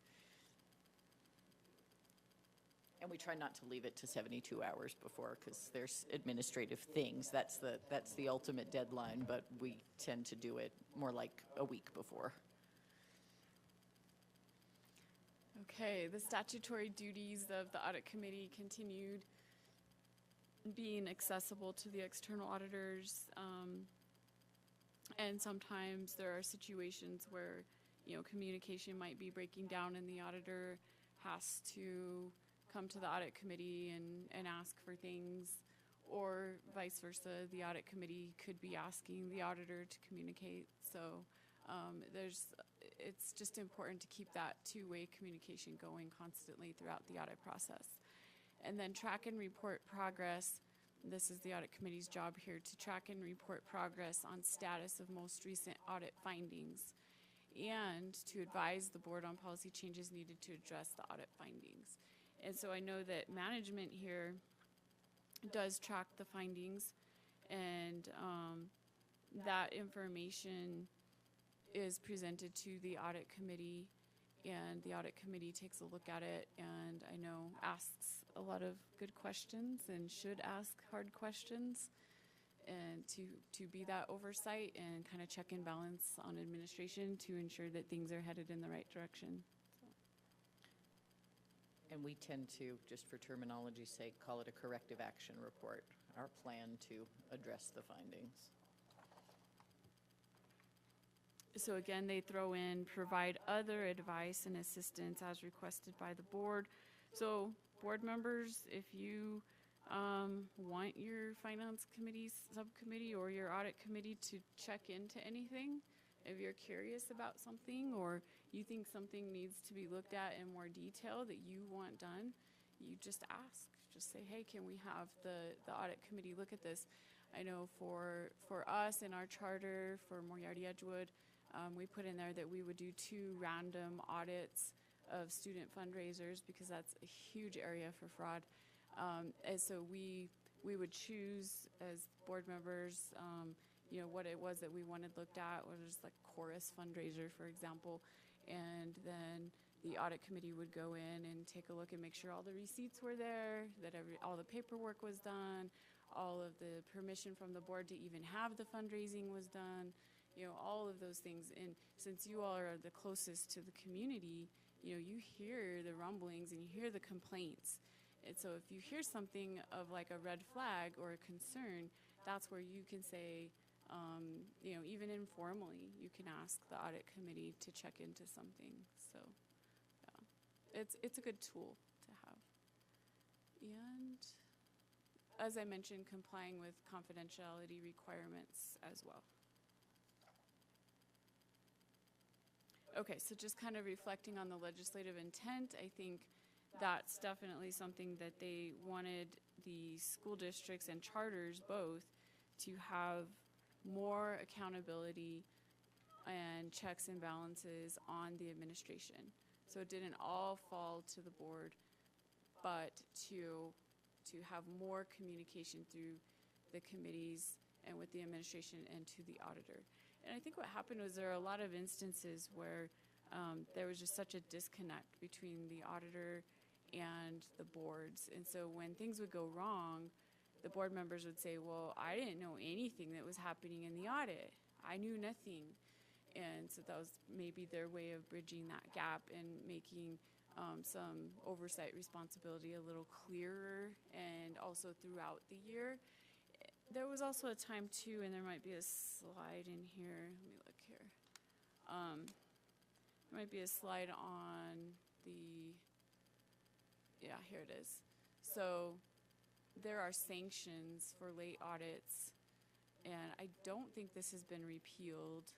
And we try not to leave it to 72 hours before, because there's administrative things. That's the ultimate deadline, but we tend to do it more like a week before. Okay, the statutory duties of the Audit Committee continued being accessible to the external auditors. And sometimes there are situations where, communication might be breaking down and the auditor has to come to the Audit Committee and ask for things, or vice versa. The Audit Committee could be asking the auditor to communicate. So it's just important to keep that two-way communication going constantly throughout the audit process. And then track and report progress. This is the Audit Committee's job here, to track and report progress on status of most recent audit findings, and to advise the board on policy changes needed to address the audit findings. And so I know that management here does track the findings, and that information is presented to the Audit Committee, and the Audit Committee takes a look at it, and I know asks a lot of good questions and should ask hard questions, and to be that oversight and kind of check and balance on administration to ensure that things are headed in the right direction. And we tend to, just for terminology's sake, call it a corrective action report, our plan to address the findings. So again, they throw in, provide other advice and assistance as requested by the board. So board members, if you want your Finance Committee Subcommittee or your Audit Committee to check into anything, if you're curious about something or you think something needs to be looked at in more detail that you want done, you just ask. Just say, hey, can we have the Audit Committee look at this? I know for us in our charter for Moriarty Edgewood, we put in there that we would do 2 random audits of student fundraisers, because that's a huge area for fraud. And so we would choose as board members, what it was that we wanted looked at, or just like chorus fundraiser, for example. And then the Audit Committee would go in and take a look and make sure all the receipts were there, that all the paperwork was done, all of the permission from the board to even have the fundraising was done. All of those things. And since you all are the closest to the community, you hear the rumblings and you hear the complaints. And so if you hear something of like a red flag or a concern, that's where you can say, even informally, you can ask the Audit Committee to check into something. So, yeah, it's a good tool to have. And as I mentioned, complying with confidentiality requirements as well. Okay, so just kind of reflecting on the legislative intent, I think that's definitely something that they wanted the school districts and charters both to have more accountability and checks and balances on the administration. So it didn't all fall to the board, but to have more communication through the committees and with the administration and to the auditor. And I think what happened was there are a lot of instances where there was just such a disconnect between the auditor and the boards. And so when things would go wrong, the board members would say, well, I didn't know anything that was happening in the audit. I knew nothing. And so that was maybe their way of bridging that gap and making some oversight responsibility a little clearer, and also throughout the year. There was also a time too, and there might be a slide in here. Let me look here. There might be a slide on the, yeah, here it is. So there are sanctions for late audits, and I don't think this has been repealed,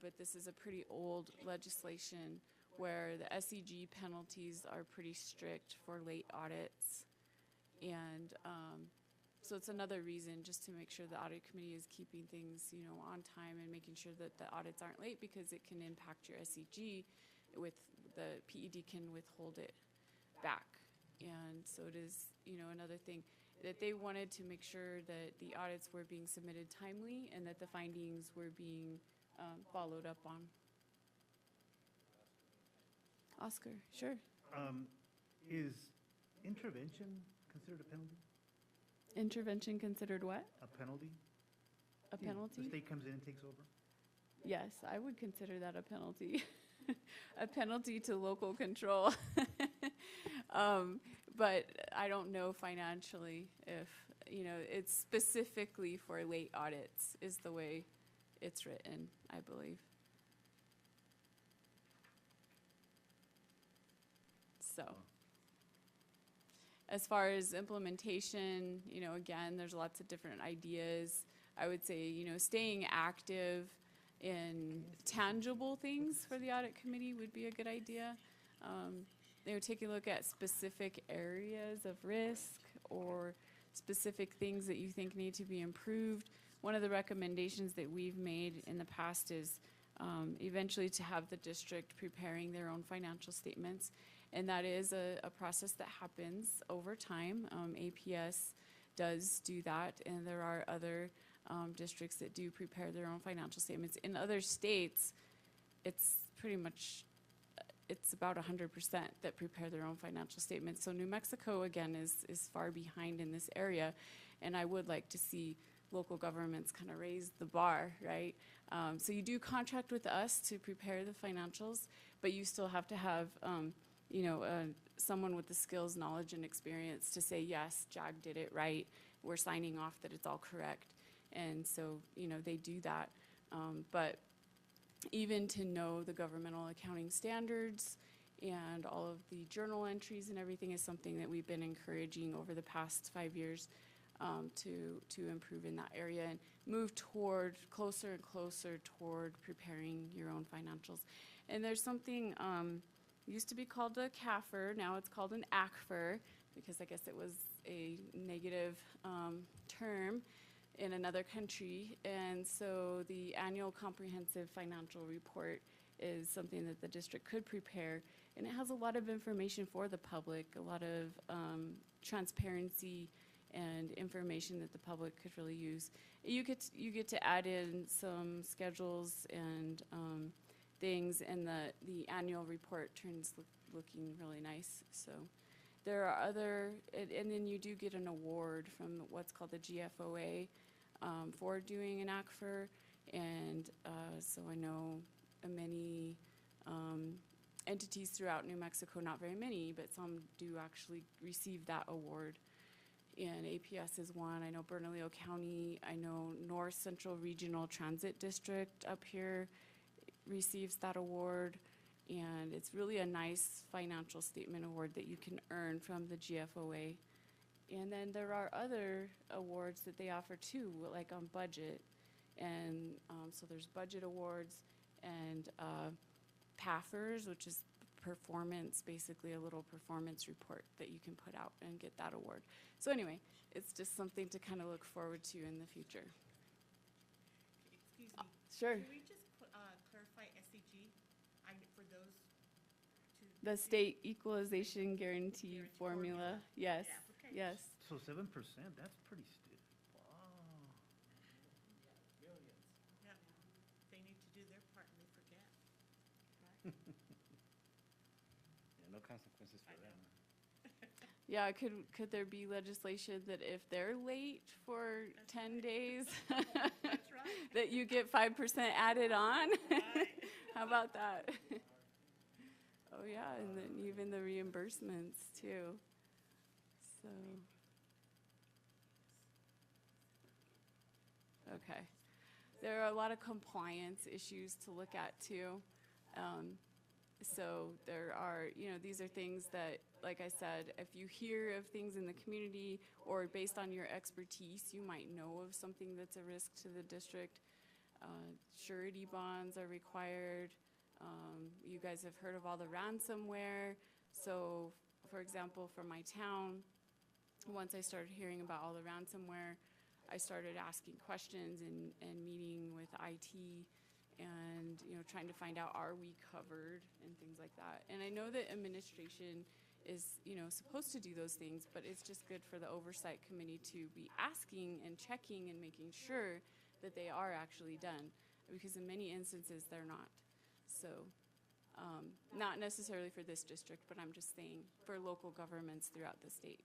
but this is a pretty old legislation where the SEG penalties are pretty strict for late audits. And so it's another reason just to make sure the audit committee is keeping things, you know, on time and making sure that the audits aren't late, because it can impact your SEG. With the PED can withhold it back. And so it is, you know, another thing that they wanted to make sure that the audits were being submitted timely and that the findings were being followed up on. Oscar, sure. Is intervention considered a penalty? Intervention considered what? A penalty? A The penalty? state comes in and takes over? Yes, I would consider that a penalty. A penalty to local control. But I don't know financially if, you know, it's specifically for late audits is the way it's written, I believe. So, as far as implementation, you know, again, there's lots of different ideas. I would say, you know, staying active in tangible things for the audit committee would be a good idea. You know, take a look at specific areas of risk or specific things that you think need to be improved. One of the recommendations that we've made in the past is eventually to have the district preparing their own financial statements. And that is a process that happens over time. APS does do that, and there are other districts that do prepare their own financial statements. In other states, it's pretty much, it's about 100% that prepare their own financial statements. So New Mexico, again, is far behind in this area, and I would like to see local governments kind of raise the bar, right? So you do contract with us to prepare the financials, but you still have to have you know, someone with the skills, knowledge, and experience to say, yes, JAG did it right. We're signing off that it's all correct. And so, you know, they do that. But even to know the governmental accounting standards and all of the journal entries and everything is something that we've been encouraging over the past 5 years to improve in that area and move toward closer and closer toward preparing your own financials. And there's something, used to be called a CAFR, now it's called an ACFR, because I guess it was a negative term in another country. And so the annual comprehensive financial report is something that the district could prepare, and it has a lot of information for the public, a lot of transparency and information that the public could really use. You get to add in some schedules and things, and the annual report turns looking really nice. So there are other, and then you do get an award from what's called the GFOA for doing an ACFR, and so I know many entities throughout New Mexico, not very many, but some do actually receive that award. And APS is one. I know Bernalillo County, I know North Central Regional Transit District up here receives that award, and it's really a nice financial statement award that you can earn from the GFOA. And then there are other awards that they offer too, like on budget, and so there's budget awards and PAFRs, which is performance, basically a little performance report that you can put out and get that award. So anyway, it's just something to kind of look forward to in the future. Excuse me. Sure. Can we just clarify SEG for those two? The state equalization guarantee formula, yes, Yeah, okay. yes. So 7%, that's pretty stiff. Wow. Yeah, they need to do their part and they forget. Yeah, no consequences for them. Yeah, could there be legislation that if they're late for 10 days, That's right. that you get 5% added on? Right. How about that? Oh, yeah, and then even the reimbursements too. So, Okay. There are a lot of compliance issues to look at too. So there are, these are things that, like I said, if you hear of things in the community or based on your expertise, you might know of something that's a risk to the district. Surety bonds are required. You guys have heard of all the ransomware. So, for example, for my town, once I started hearing about all the ransomware, I started asking questions and meeting with IT and, trying to find out, are we covered and things like that. And I know that administration is, supposed to do those things, but it's just good for the oversight committee to be asking and checking and making sure that they are actually done, because in many instances, they're not. So, not necessarily for this district, but I'm just saying for local governments throughout the state.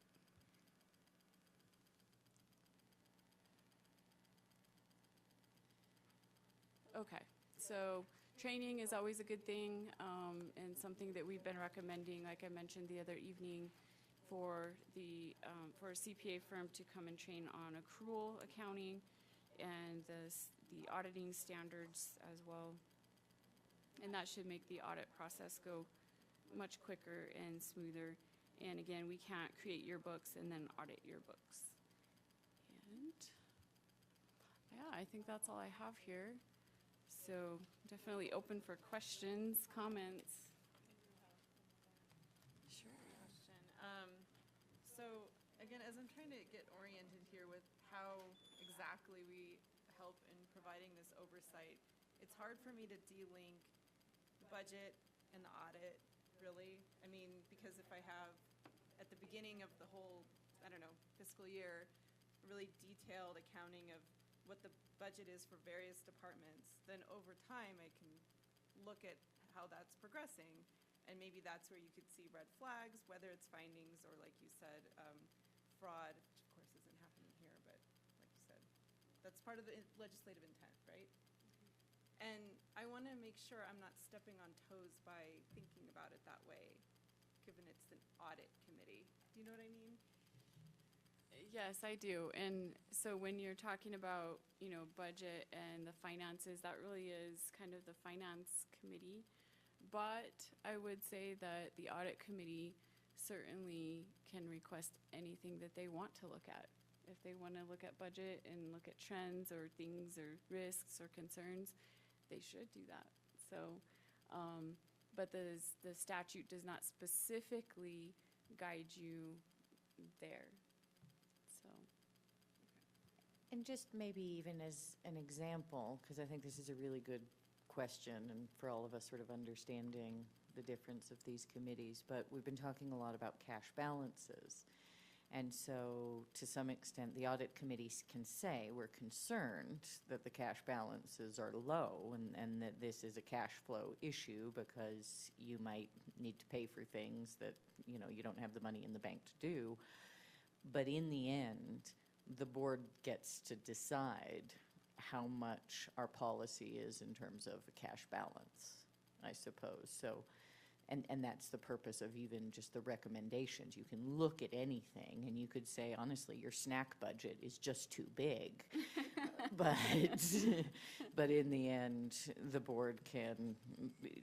Okay, so training is always a good thing, and something that we've been recommending, like I mentioned the other evening, for a CPA firm to come and train on accrual accounting and the auditing standards as well. And that should make the audit process go much quicker and smoother. And again, we can't create yearbooks and then audit yearbooks. And yeah, I think that's all I have here. So definitely open for questions, comments. Sure. Question. So again, as I'm trying to get oriented here with how exactly we help in providing this oversight, it's hard for me to de-link the budget and the audit, really. I mean, because if I have, at the beginning of the whole, fiscal year, a really detailed accounting of what the budget is for various departments, then over time I can look at how that's progressing, and maybe that's where you could see red flags, whether it's findings or, like you said, fraud, which of course isn't happening here, but like you said, that's part of the legislative intent, right? And I want to make sure I'm not stepping on toes by thinking about it that way, given it's an audit committee. Do you know what I mean? Yes, I do. And so when you're talking about, budget and the finances, that really is kind of the finance committee. But I would say that the audit committee certainly can request anything that they want to look at. If they want to look at budget and look at trends or things or risks or concerns, they should do that. So, but the statute does not specifically guide you there. So. And just maybe even as an example, because I think this is a really good question and for all of us sort of understanding the difference of these committees, but we've been talking a lot about cash balances. And so to some extent, the audit committees can say, we're concerned that the cash balances are low and that this is a cash flow issue because you might need to pay for things that, you don't have the money in the bank to do. But in the end, the board gets to decide how much our policy is in terms of a cash balance, I suppose. So, and that's the purpose of even just the recommendations. You can look at anything and you could say, honestly, your snack budget is just too big. But in the end, the board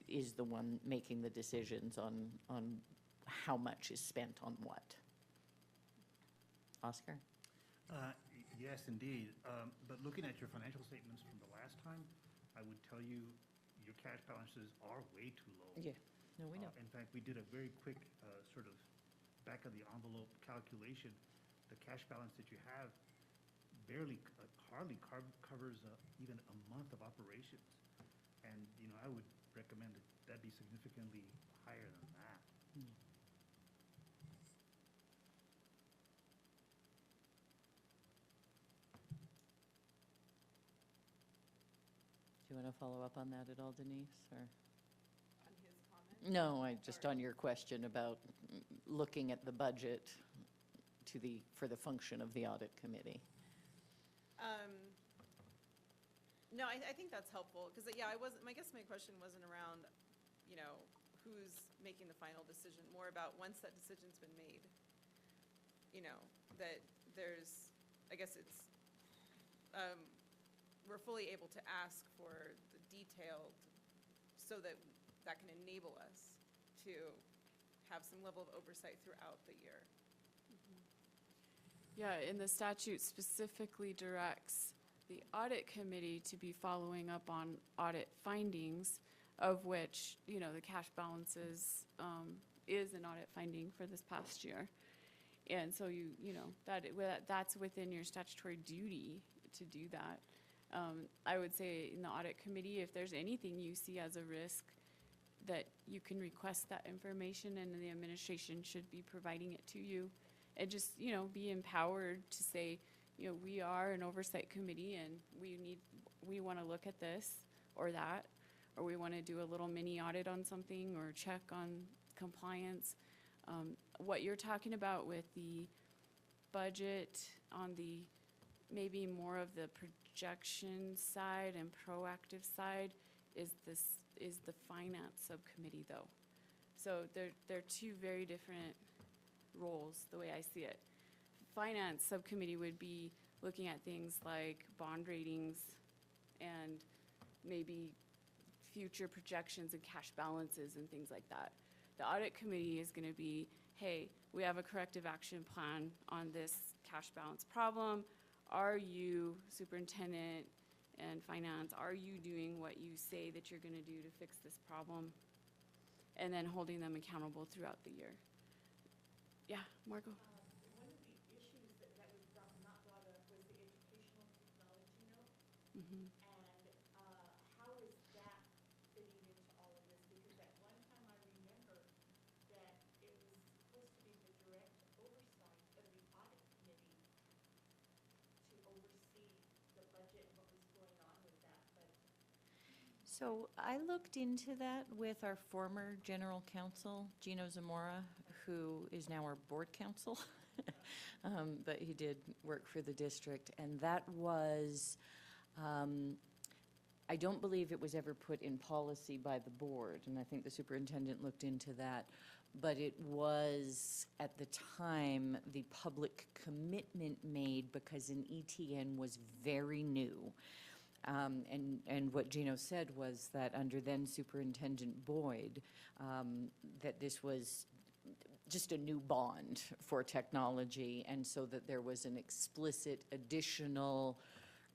is the one making the decisions on how much is spent on what. Oscar? Yes, indeed. But looking at your financial statements from the last time, I would tell you your cash balances are way too low. Yeah, no, we know. In fact, we did a very quick sort of back-of-the-envelope calculation. The cash balance that you have hardly covers even a month of operations. And, I would recommend that be significantly higher than that. Do you want to follow up on that at all, Denise, or? On his comment? No, just on your question about looking at the budget for the function of the audit committee. No, I think that's helpful, because, I guess my question wasn't around, who's making the final decision, more about once that decision's been made, that there's, I guess it's, we're fully able to ask for the detailed, so that that can enable us to have some level of oversight throughout the year. Yeah, and the statute specifically directs the audit committee to be following up on audit findings, of which, you know, the cash balances is an audit finding for this past year. And so you know, that's within your statutory duty to do that. I would say in the audit committee, if there's anything you see as a risk, that you can request that information, and the administration should be providing it to you. And just, you know, be empowered to say, you know, we are an oversight committee and we want to look at this or that, or we want to do a little mini audit on something or check on compliance. What you're talking about with the budget on the maybe more of the projection side and proactive side is the Finance Subcommittee, though. So they're two very different roles, the way I see it. Finance Subcommittee would be looking at things like bond ratings and maybe future projections and cash balances and things like that. The Audit Committee is going to be, hey, we have a corrective action plan on this cash balance problem. Are you, Superintendent and Finance, are you doing what you say that you're going to do to fix this problem? And then holding them accountable throughout the year. Yeah, Marco? One of the issues that was not brought up was the educational technology note. Mm-hmm. And how is that fitting into all of this? Because at one time I remember that it was supposed to be the direct oversight of the audit committee to oversee the budget and what was going on with that, but So I looked into that with our former general counsel, Gino Zamora, who is now our board counsel. But he did work for the district, and that was, I don't believe it was ever put in policy by the board, and I think the superintendent looked into that. But it was, at the time, the public commitment made because an ETN was very new. And what Gino said was that under then Superintendent Boyd, that this was just a new bond for technology, and so that there was an explicit additional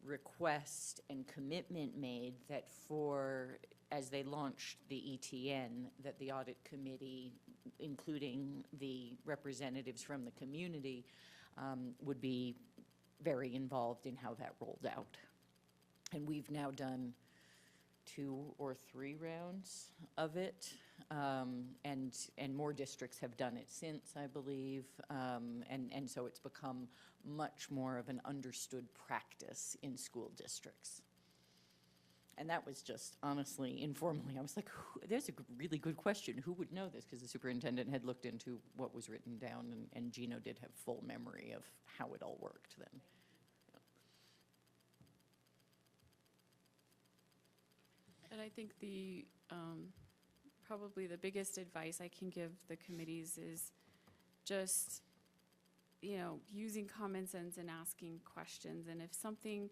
request and commitment made that for, as they launched the ETN, that the Audit Committee, including the representatives from the community, would be very involved in how that rolled out. And we've now done 2 or 3 rounds of it, and more districts have done it since, I believe, and so it's become much more of an understood practice in school districts. And that was just, honestly, informally, I was like, there's a really good question. Who would know this? Because the superintendent had looked into what was written down, and Gino did have full memory of how it all worked then. And I think the, probably the biggest advice I can give the committees is just, you know, using common sense and asking questions. And if something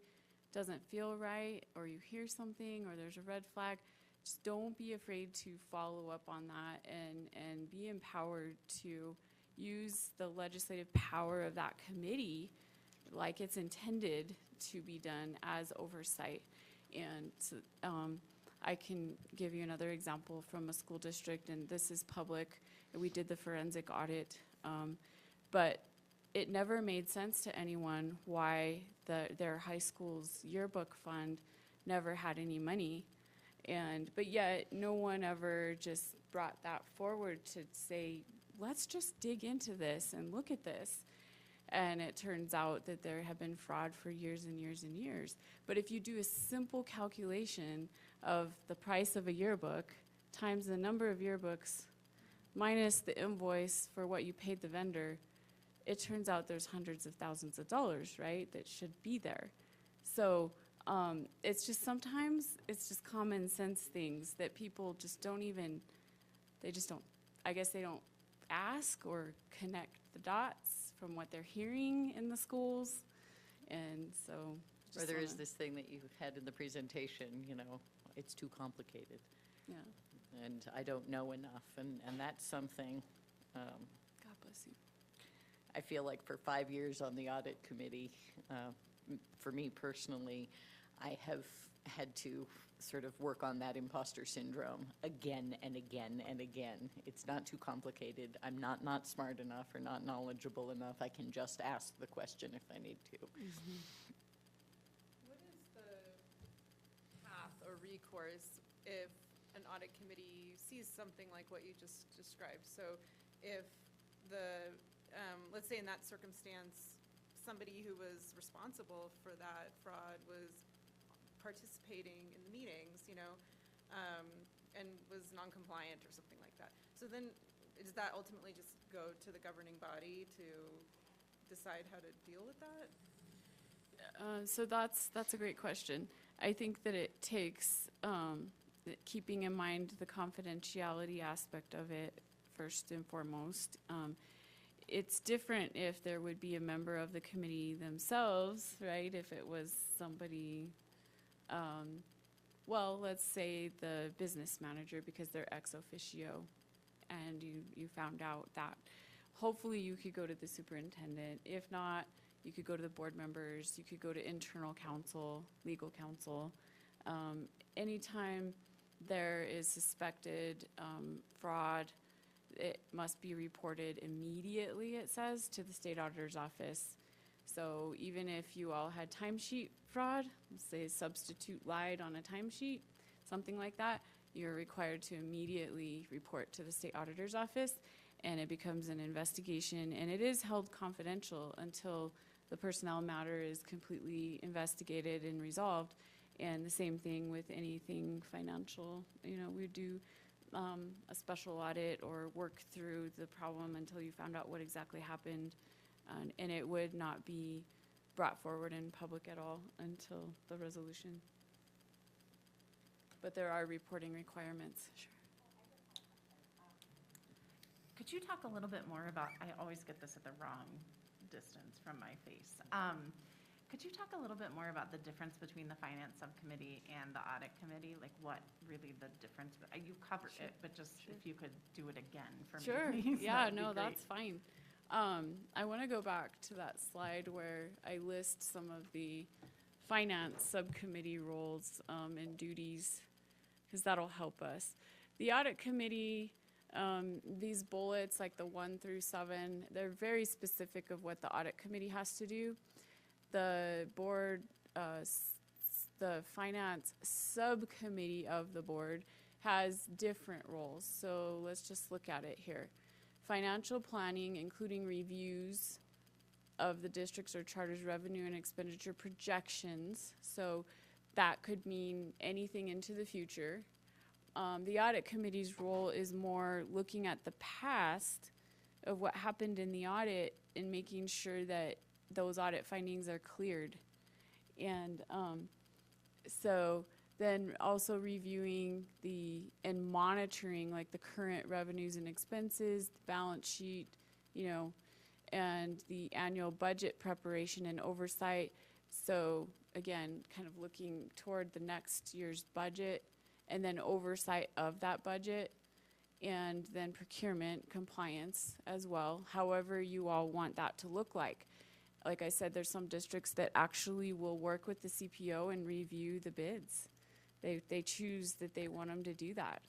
doesn't feel right, or you hear something, or there's a red flag, just don't be afraid to follow up on that, and be empowered to use the legislative power of that committee like it's intended to be done as oversight. And so, I can give you another example from a school district, and this is public. We did the forensic audit, but it never made sense to anyone why their high school's yearbook fund never had any money. But yet, no one ever just brought that forward to say, let's just dig into this and look at this. And it turns out that there have been fraud for years and years and years. But if you do a simple calculation of the price of a yearbook times the number of yearbooks minus the invoice for what you paid the vendor, it turns out there's hundreds of thousands of dollars, right, that should be there. So it's just sometimes it's just common sense things that people just don't even, they just don't, I guess they don't ask or connect the dots from what they're hearing in the schools. And so Or Just there is wanna- this thing that you had in the presentation, it's too complicated, Yeah, and I don't know enough, and that's something, God bless you. I feel like for 5 years on the Audit Committee, for me personally, I have had to sort of work on that imposter syndrome again and again and again. It's not too complicated. I'm not smart enough or not knowledgeable enough. I can just ask the question if I need to. What is the path or recourse if an audit committee sees something like what you just described? So if let's say in that circumstance, somebody who was responsible for that fraud was participating in the meetings, and was non-compliant or something like that. So then, does that ultimately just go to the governing body to decide how to deal with that? So that's a great question. I think that it takes keeping in mind the confidentiality aspect of it first and foremost. It's different if there would be a member of the committee themselves, right? If it was somebody, well, let's say the business manager, because they're ex officio, and you found out that. Hopefully you could go to the superintendent. If not, you could go to the board members, you could go to internal counsel, legal counsel. Anytime there is suspected fraud, it must be reported immediately, it says, to the state auditor's office. So even if you all had timesheet fraud, say a substitute lied on a timesheet, something like that, you're required to immediately report to the state auditor's office, and it becomes an investigation, and it is held confidential until the personnel matter is completely investigated and resolved. And the same thing with anything financial. We do a special audit or work through the problem until you found out what exactly happened. And it would not be brought forward in public at all until the resolution. But there are reporting requirements. Sure. Could you talk a little bit more about, I always get this at the wrong distance from my face. Could you talk a little bit more about the difference between the Finance Subcommittee and the Audit Committee? Like what really the difference, you covered it, but just if you could do it again for me, Sure. please, Yeah, that would be no, great. that's fine. I want to go back to that slide where I list some of the Finance Subcommittee roles and duties, because that'll help us. The Audit Committee, these bullets, like the 1 through 7, they're very specific of what the Audit Committee has to do. The board, the Finance Subcommittee of the board has different roles. So let's just look at it here. Financial planning, including reviews of the district's or charter's revenue and expenditure projections. So that could mean anything into the future. The Audit Committee's role is more looking at the past of what happened in the audit and making sure that those audit findings are cleared. And so then also reviewing and monitoring like the current revenues and expenses, the balance sheet, and the annual budget preparation and oversight. So again, kind of looking toward the next year's budget and then oversight of that budget, and then procurement compliance as well, however you all want that to look like. Like I said, there's some districts that actually will work with the CPO and review the bids. They choose that they want them to do that.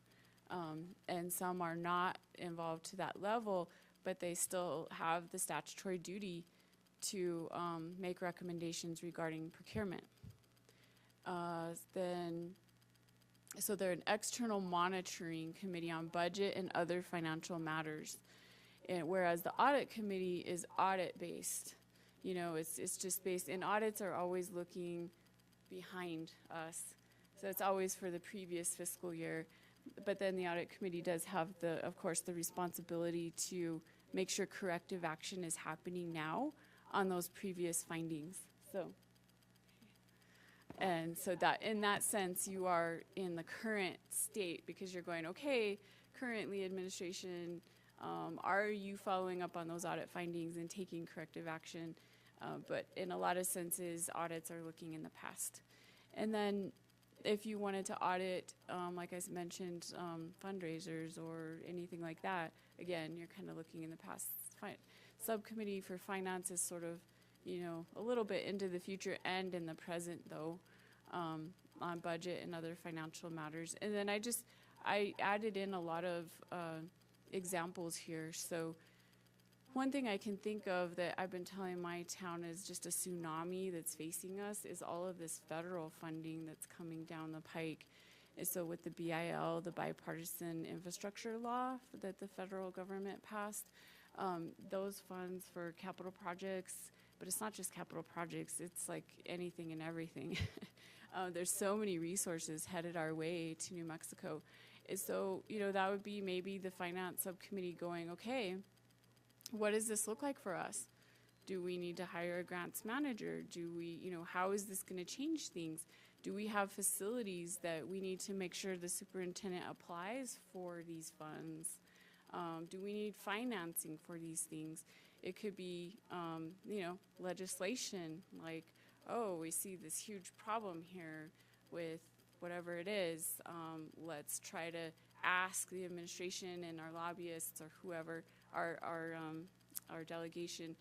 And some are not involved to that level, but they still have the statutory duty to make recommendations regarding procurement. So they're an external monitoring committee on budget and other financial matters. And whereas the audit committee is audit-based. It's just based, and audits are always looking behind us. So it's always for the previous fiscal year. But then the audit committee does have of course, the responsibility to make sure corrective action is happening now on those previous findings. And so that, in that sense, you are in the current state because you're going, okay, currently administration, are you following up on those audit findings and taking corrective action? But in a lot of senses, audits are looking in the past. And then if you wanted to audit, like I mentioned, fundraisers or anything like that, again, you're kind of looking in the past. Subcommittee for Finance is sort of, a little bit into the future and in the present, though, on budget and other financial matters. And then I added in a lot of examples here. So one thing I can think of that I've been telling my town is just a tsunami that's facing us is all of this federal funding that's coming down the pike. And so with the BIL, the Bipartisan Infrastructure Law that the federal government passed, those funds for capital projects, but it's not just capital projects, it's like anything and everything. There's so many resources headed our way to New Mexico. And so, that would be maybe the Finance Subcommittee going, okay, what does this look like for us? Do we need to hire a grants manager? Do we, how is this going to change things? Do we have facilities that we need to make sure the superintendent applies for these funds? Do we need financing for these things? It could be, legislation like, oh, we see this huge problem here with whatever it is. Let's try to ask the administration and our lobbyists or whoever, our delegation,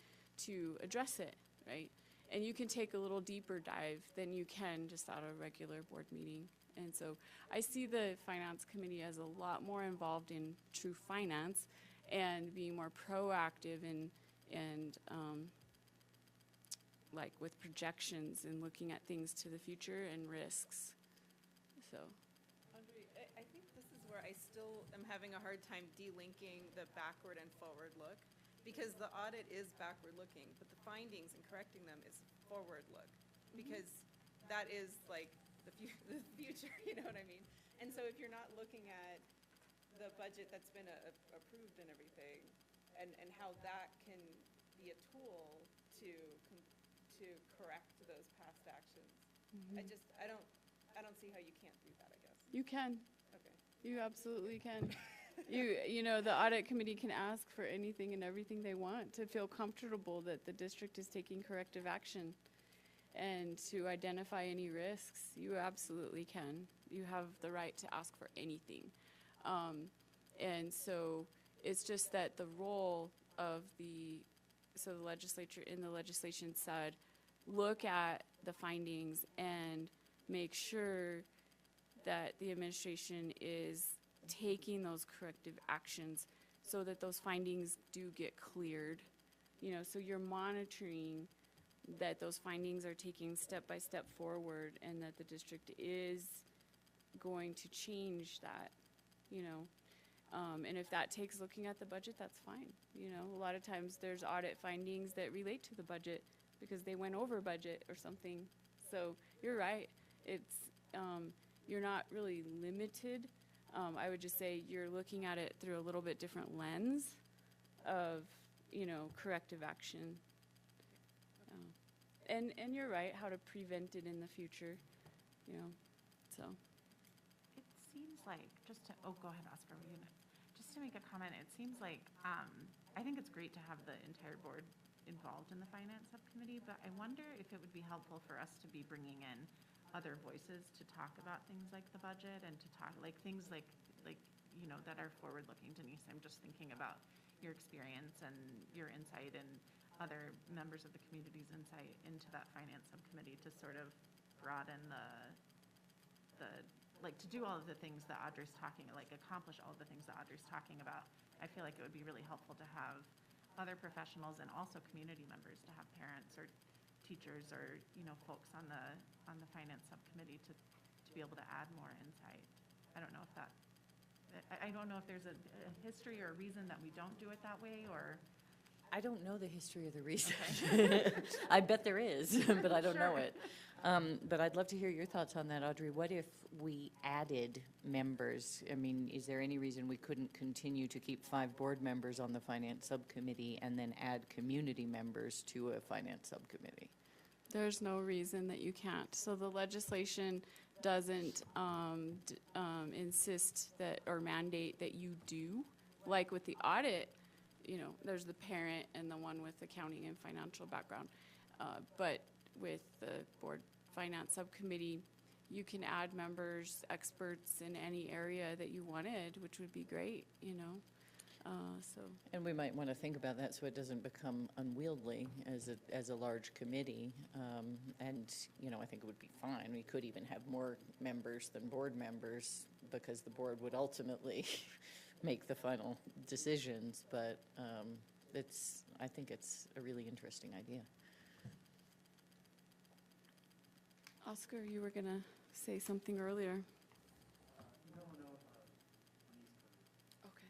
to address it, right? And you can take a little deeper dive than you can just at a regular board meeting. And so I see the Finance Committee as a lot more involved in true finance and being more proactive and like with projections and looking at things to the future and risks. So. Audrey, I think this is where I still am having a hard time delinking the backward and forward look, because the audit is backward looking, but the findings and correcting them is forward look, because that is like the future, you know what I mean? And so if you're not looking at the budget that's been approved and everything, and how that can be a tool to correct those past actions, I don't see how you can't do that, I guess. You can. Okay. You absolutely can. The Audit Committee can ask for anything and everything they want to feel comfortable that the district is taking corrective action and to identify any risks. You absolutely can. You have the right to ask for anything. And so it's just that the role of the legislature in the legislation said, look at the findings and make sure that the administration is taking those corrective actions so that those findings do get cleared. So you're monitoring that those findings are taking step by step forward and that the district is going to change that, and if that takes looking at the budget, that's fine. A lot of times there's audit findings that relate to the budget because they went over budget or something. So you're right. It's, you're not really limited. I would just say you're looking at it through a little bit different lens of, corrective action. And you're right, how to prevent it in the future, so. It seems like, go ahead, Oscar, were you gonna, just to make a comment, it seems like, I think it's great to have the entire board involved in the Finance Subcommittee, but I wonder if it would be helpful for us to be bringing in other voices to talk about things like the budget and to talk, things like, that are forward-looking. Denise, I'm just thinking about your experience and your insight and other members of the community's insight into that Finance Subcommittee to sort of broaden to do all of the things that Audrey's accomplish all of the things that Audrey's talking about. I feel like it would be really helpful to have other professionals and also community members, to have parents or teachers or, folks on the Finance Subcommittee to be able to add more insight. I don't know if there's a history or a reason that we don't do it that way, or. I don't know the history of the reason. I bet there is, but I don't know it. But I'd love to hear your thoughts on that, Audrey. What if we added members? I mean, is there any reason we couldn't continue to keep 5 board members on the Finance Subcommittee and then add community members to a Finance Subcommittee? There's no reason that you can't. So the legislation doesn't insist that or mandate that you do. Like with the audit, there's the parent and the one with accounting and financial background. But with the board finance subcommittee, you can add members, experts in any area that you wanted, which would be great, you know? So, And we might want to think about that so it doesn't become unwieldy as a large committee. And, you know, I think it would be fine. We could even have more members than board members because the board would ultimately make the final decisions. But I think it's a really interesting idea. Oscar, you were gonna say something earlier. Okay.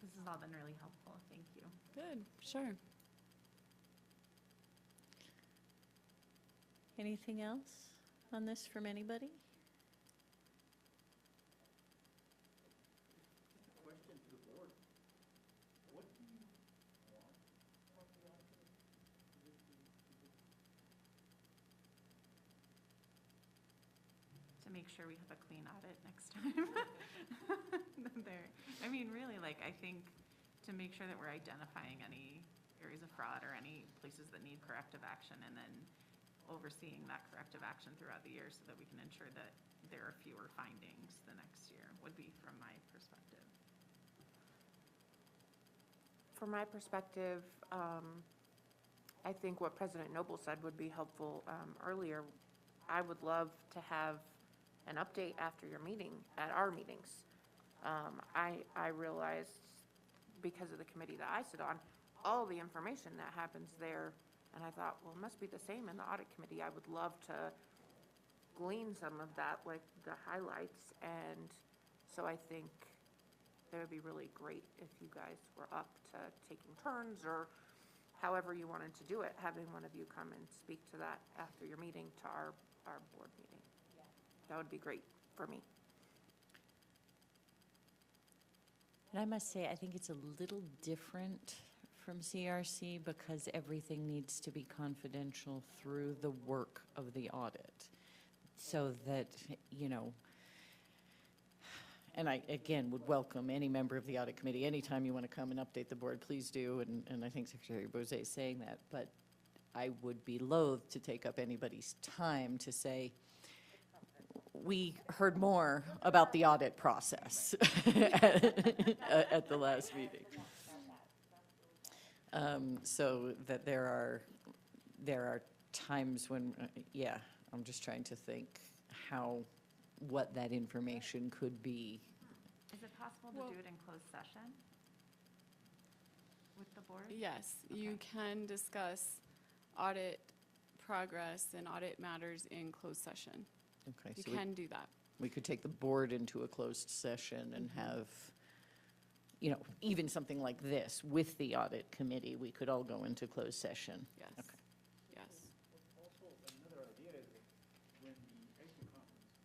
This has all been really helpful, thank you. Good, sure. Anything else on this from anybody? To make sure we have a clean audit next time. There, I mean, really, like, I think to make sure that we're identifying any areas of fraud or any places that need corrective action, and then overseeing that corrective action throughout the year so that we can ensure that there are fewer findings the next year, would be from my perspective. From my perspective, I think what President Noble said would be helpful earlier. I would love to have an update after your meeting, at our meetings. I realized, because of the committee that I sit on, all the information that happens there, and I thought, well, it must be the same in the audit committee. I would love to glean some of that, like the highlights, and so I think that would be really great if you guys were up to taking turns, or however you wanted to do it, having one of you come and speak to that after your meeting to our board meeting. That would be great for me. And I must say, I think it's a little different from CRC because everything needs to be confidential through the work of the audit. So that, you know, and I, again, would welcome any member of the audit committee, anytime you want to come and update the board, please do, and I think Secretary Bose is saying that, but I would be loath to take up anybody's time to say, we heard more about the audit process at the last meeting. So that there are times when, yeah, I'm just trying to think what that information could be. Is it possible to do it in closed session with the board? Yes, you Okay. can discuss audit progress and audit matters in closed session. Okay, You so can do that. we could take the board into a closed session and have, you know, even something like this with the audit committee, we could all go into closed session. Yes. Okay. Yes. Also, another idea is that when the exit conference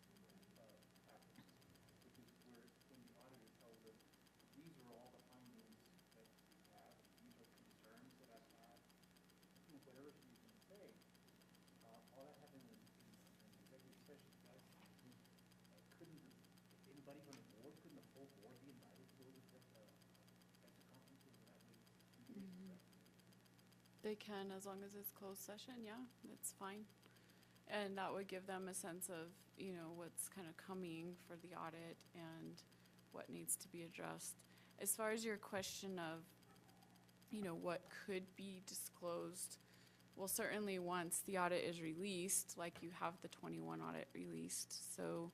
happens, which is where, when the auditor tells us, these are all the findings that we have, these are concerns that I have, you know, whatever she can say, all that happens in executive session, guys. Couldn't anybody from the board, couldn't the full board be invited to those exit conferences and that way? They can, as long as it's closed session, yeah, that's fine. And that would give them a sense of, you know, what's kind of coming for the audit and what needs to be addressed. As far as your question of, you know, what could be disclosed, well, certainly once the audit is released, like you have the 21 audit released, so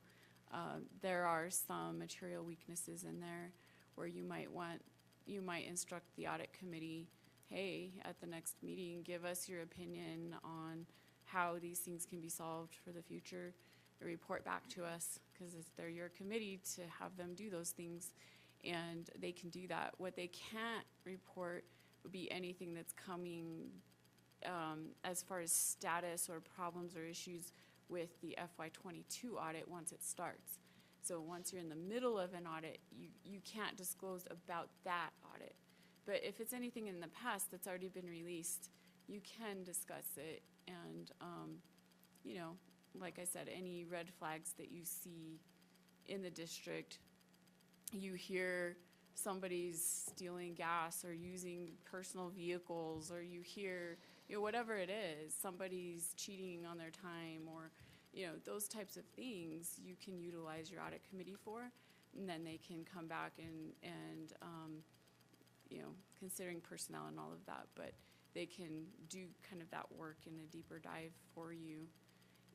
there are some material weaknesses in there where you might instruct the audit committee, hey, at the next meeting, give us your opinion on how these things can be solved for the future. Report back to us, because they're your committee to have them do those things, and they can do that. What they can't report would be anything that's coming as far as status or problems or issues with the FY22 audit once it starts. So once you're in the middle of an audit, you can't disclose about that audit. But if it's anything in the past that's already been released, you can discuss it. And, you know, like I said, any red flags that you see in the district, you hear somebody's stealing gas or using personal vehicles, or you hear, whatever it is, somebody's cheating on their time, or, those types of things you can utilize your audit committee for, and then they can come back and considering personnel and all of that, but they can do kind of that work in a deeper dive for you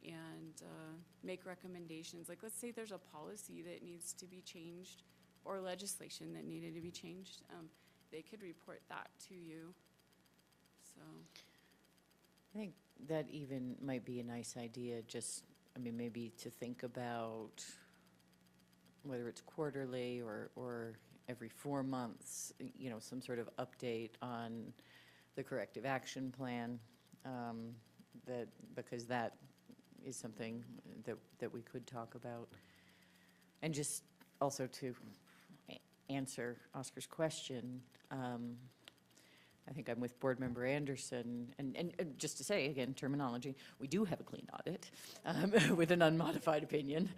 and make recommendations. Like, let's say there's a policy that needs to be changed or legislation that needed to be changed. They could report that to you. So I think that even might be a nice idea, just, maybe to think about whether it's quarterly or every 4 months, some sort of update on the corrective action plan, because that is something that we could talk about. And just also to answer Oscar's question, I think I'm with Board Member Anderson, and just to say, again, terminology, we do have a clean audit with an unmodified opinion,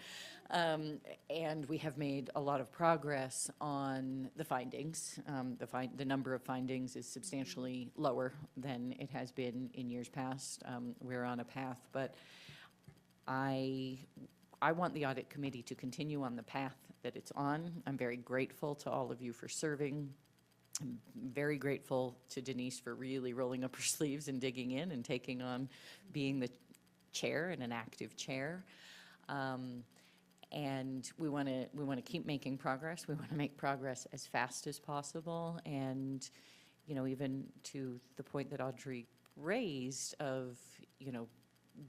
and we have made a lot of progress on the findings. The number of findings is substantially lower than it has been in years past. We're on a path, but I want the Audit Committee to continue on the path that it's on. I'm very grateful to all of you for serving. I'm very grateful to Denise for really rolling up her sleeves and digging in and taking on being the chair and an active chair. And we want to keep making progress. We want to make progress as fast as possible. And, even to the point that Audrey raised of,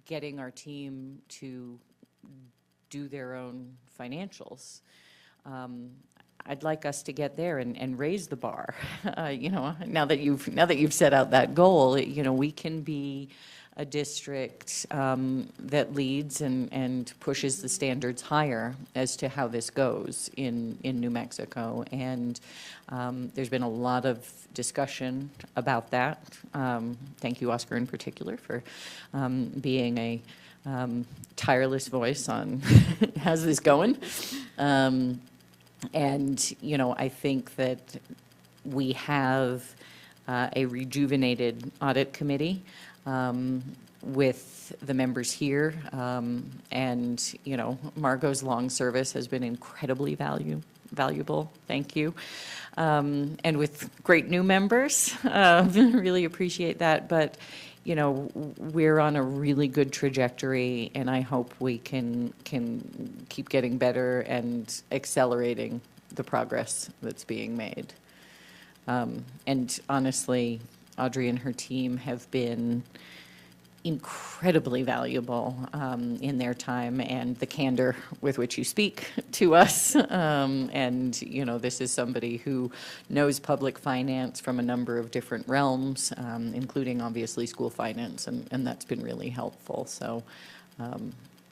getting our team to do their own financials. I'd like us to get there and raise the bar. Now that you've set out that goal, we can be a district that leads and pushes the standards higher as to how this goes in New Mexico. And there's been a lot of discussion about that. Thank you, Oscar, in particular, for being a tireless voice on how's this going. And, I think that we have a rejuvenated audit committee with the members here. And, Margot's long service has been incredibly valuable. Thank you. And with great new members, really appreciate that. But, we're on a really good trajectory, and I hope we can keep getting better and accelerating the progress that's being made. And honestly, Audrey and her team have been incredibly valuable in their time and the candor with which you speak to us. And, this is somebody who knows public finance from a number of different realms, including obviously school finance, and that's been really helpful. So,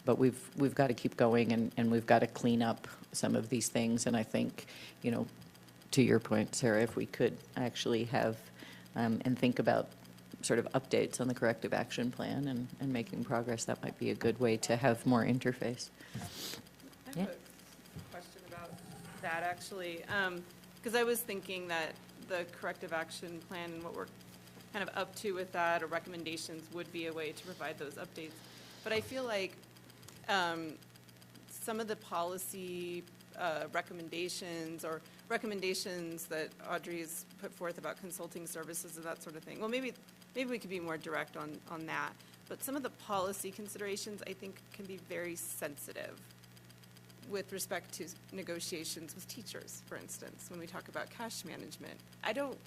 but we've got to keep going, and we've got to clean up some of these things. And I think, to your point, Sarah, if we could actually have and think about sort of updates on the corrective action plan and making progress, that might be a good way to have more interface. I have a question about that, actually, because I was thinking that the corrective action plan and what we're kind of up to with that, or recommendations, would be a way to provide those updates. But I feel like some of the policy recommendations, or recommendations that Audrey's put forth about consulting services and that sort of thing, well, maybe we could be more direct on that. But some of the policy considerations, I think, can be very sensitive with respect to negotiations with teachers, for instance, when we talk about cash management. I don't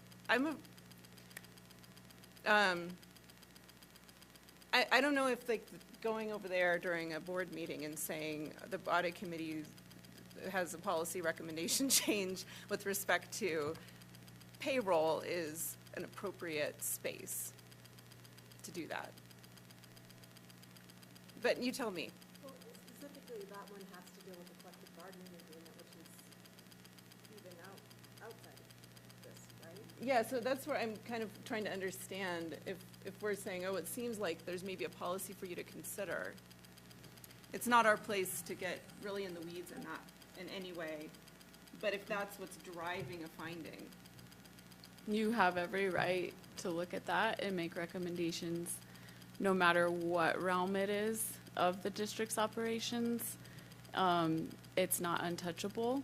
know if, like, going over there during a board meeting and saying the audit committee has a policy recommendation change with respect to payroll is an appropriate space to do that. But you tell me. Well, specifically, that one has to deal with the collective bargaining agreement, which is even outside this, right? Yeah, so that's where I'm kind of trying to understand if we're saying, oh, it seems like there's maybe a policy for you to consider. It's not our place to get really in the weeds in that in any way. But if that's what's driving a finding, You have every right to look at that and make recommendations, no matter what realm it is of the district's operations. It's not untouchable,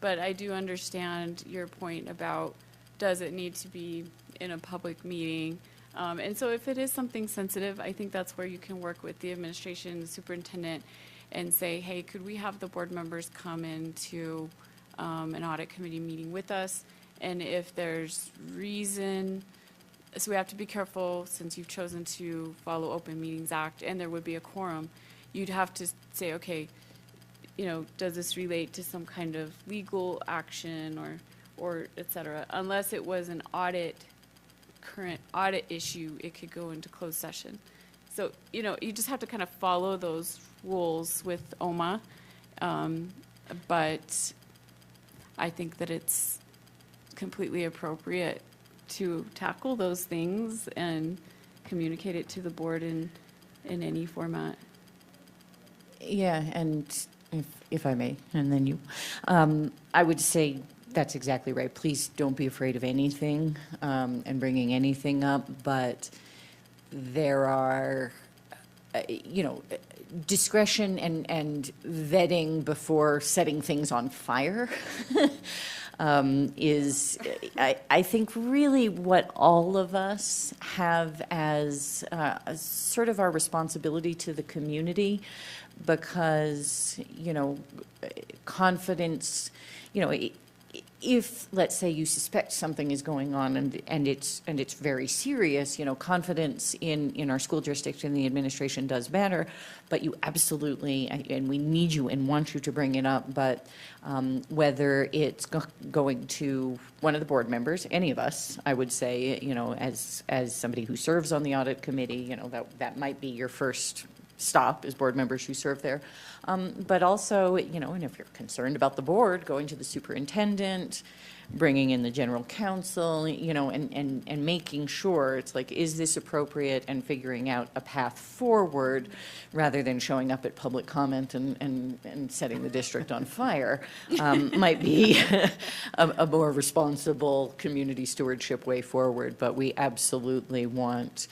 but I do understand your point about, does it need to be in a public meeting? And so if it is something sensitive, I think that's where you can work with the administration, the superintendent, and say, hey, could we have the board members come into an audit committee meeting with us? And if there's reason, so we have to be careful, since you've chosen to follow Open Meetings Act, and there would be a quorum, you'd have to say, okay, you know, does this relate to some kind of legal action or et cetera? Unless it was an current audit issue, it could go into closed session. So, you know, you just have to kind of follow those rules with OMA. But I think that it's completely appropriate to tackle those things and communicate it to the board in any format. Yeah, and if I may, and then you, I would say that's exactly right. Please don't be afraid of anything and bringing anything up, but there are, discretion and vetting before setting things on fire is, I think, really what all of us have as sort of our responsibility to the community, because, confidence, if, let's say, you suspect something is going on and it's very serious, confidence in our school jurisdiction and the administration does matter, but you absolutely, and we need you and want you to bring it up, but whether it's going to one of the board members, any of us, I would say, as somebody who serves on the audit committee, that might be your first stop as board members who serve there. But also, and if you're concerned about the board, going to the superintendent, bringing in the general counsel, and making sure it's like, is this appropriate, and figuring out a path forward rather than showing up at public comment and setting the district on fire, might be a more responsible community stewardship way forward. But we absolutely want,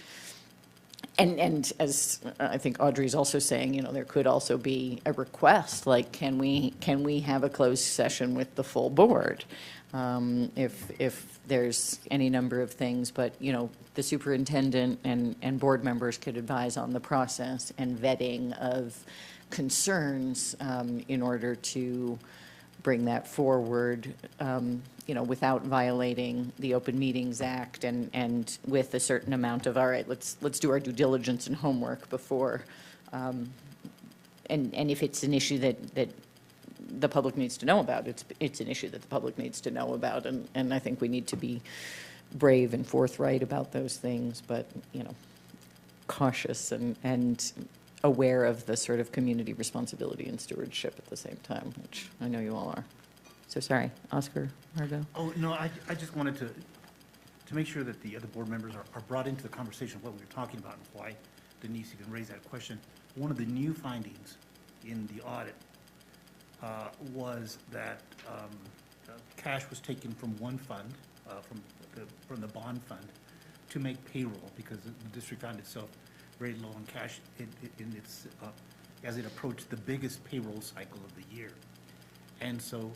and as I think Audrey's also saying, there could also be a request, like, can we have a closed session with the full board? If there's any number of things, but, the superintendent and board members could advise on the process and vetting of concerns in order to bring that forward, without violating the Open Meetings Act and with a certain amount of, all right, let's do our due diligence and homework before. And if it's an issue that the public needs to know about, it's an issue that the public needs to know about. And I think we need to be brave and forthright about those things, but, cautious and aware of the sort of community responsibility and stewardship at the same time, which I know you all are. So sorry, Oscar, Margot? Oh, no, I just wanted to make sure that the other board members are brought into the conversation of what we were talking about and why Denise even raised that question. One of the new findings in the audit was that cash was taken from one fund, from the bond fund, to make payroll, because the district found itself very low on cash in its as it approached the biggest payroll cycle of the year. And so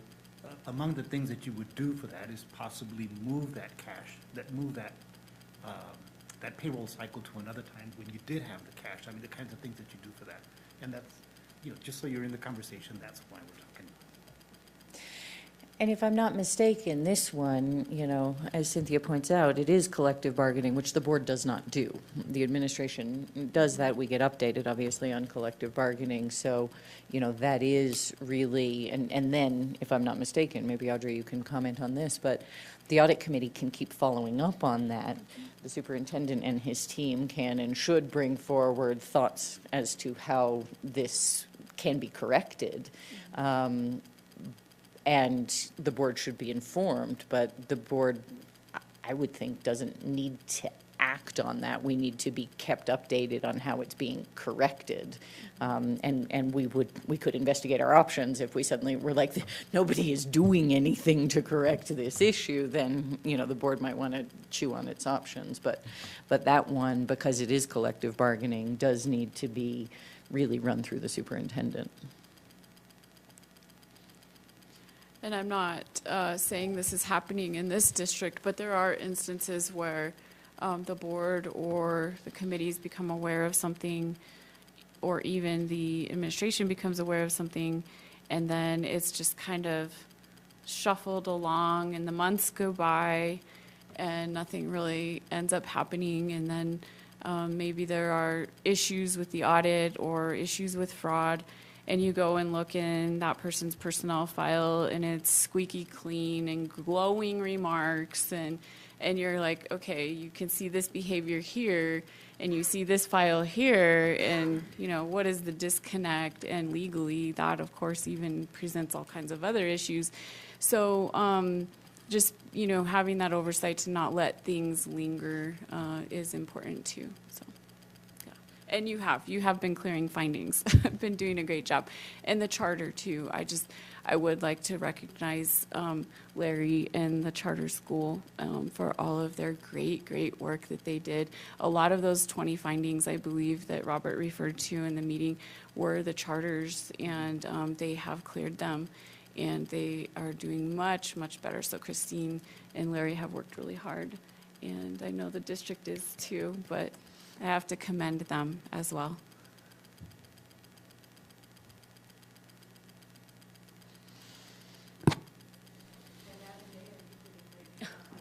among the things that you would do for that is possibly move that cash, that payroll cycle to another time when you did have the cash. I mean, the kinds of things that you do for that. And that's, just so you're in the conversation, that's why we're talking. And if I'm not mistaken, this one, as Cynthia points out, it is collective bargaining, which the board does not do. The administration does that. We get updated, obviously, on collective bargaining. So, that is really, and then, if I'm not mistaken, maybe Audrey, you can comment on this, but the audit committee can keep following up on that. The superintendent and his team can and should bring forward thoughts as to how this can be corrected. And the board should be informed, but the board, I would think, doesn't need to act act on that. We need to be kept updated on how it's being corrected. And we could investigate our options if we suddenly were like, nobody is doing anything to correct this issue, then, the board might want to chew on its options. But that one, because it is collective bargaining, does need to be really run through the superintendent. And I'm not saying this is happening in this district, but there are instances where the board or the committees become aware of something, or even the administration becomes aware of something, and then it's just kind of shuffled along, and the months go by, and nothing really ends up happening, and then maybe there are issues with the audit or issues with fraud, and you go and look in that person's personnel file, and it's squeaky clean and glowing remarks, and you're like, okay, you can see this behavior here, and you see this file here, and, what is the disconnect? And legally, that, of course, even presents all kinds of other issues. So just, having that oversight to not let things linger is important, too. So. And you have been clearing findings, been doing a great job. And the charter too, I would like to recognize Larry and the charter school for all of their great work that they did. A lot of those 20 findings, I believe, that Robert referred to in the meeting were the charters, and they have cleared them, and they are doing much better. So Christine and Larry have worked really hard, and I know the district is too, but I have to commend them as well.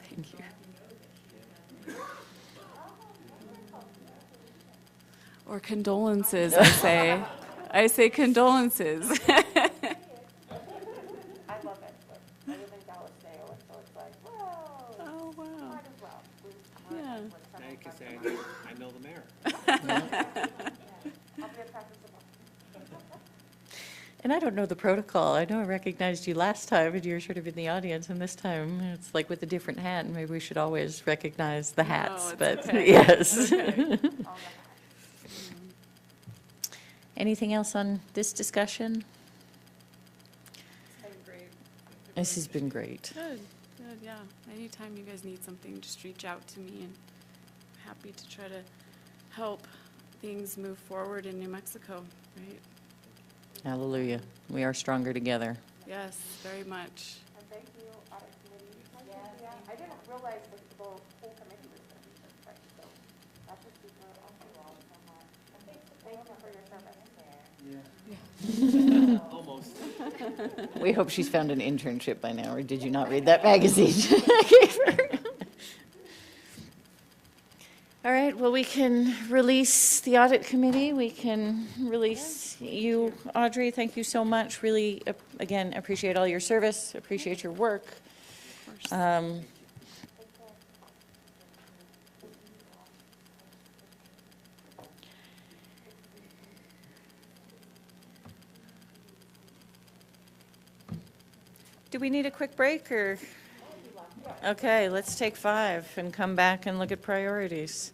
Thank you. Or condolences, I say. I say condolences. I love it. I live in Galisteo, and so it's like, whoa. Oh, wow. Might as well. Yeah. Now you can say, I know the mayor. I'll be a practice of And I don't know the protocol. I know I recognized you last time, and you're sort of in the audience, and this time it's like with a different hat, and maybe we should always recognize the hats, it's but okay. yes. Okay. Anything else on this discussion? It's been great. This has been great. Good, yeah. Anytime you guys need something, just reach out to me, and I'm happy to try to help things move forward in New Mexico, right? Hallelujah. We are stronger together. Yes, very much. And thank you, Audit Committee. Yeah, I didn't realize that the whole committee was going to be such, so that's just super awesome. And thank you for your service. Almost. We hope she's found an internship by now, or did you not read that magazine I gave her? All right, well, we can release the Audit Committee. We can release you, Audrey. Thank you so much. Really, again, appreciate all your service, appreciate your work. Of course. Do we need a quick break, or? Okay, let's take 5 and come back and look at priorities.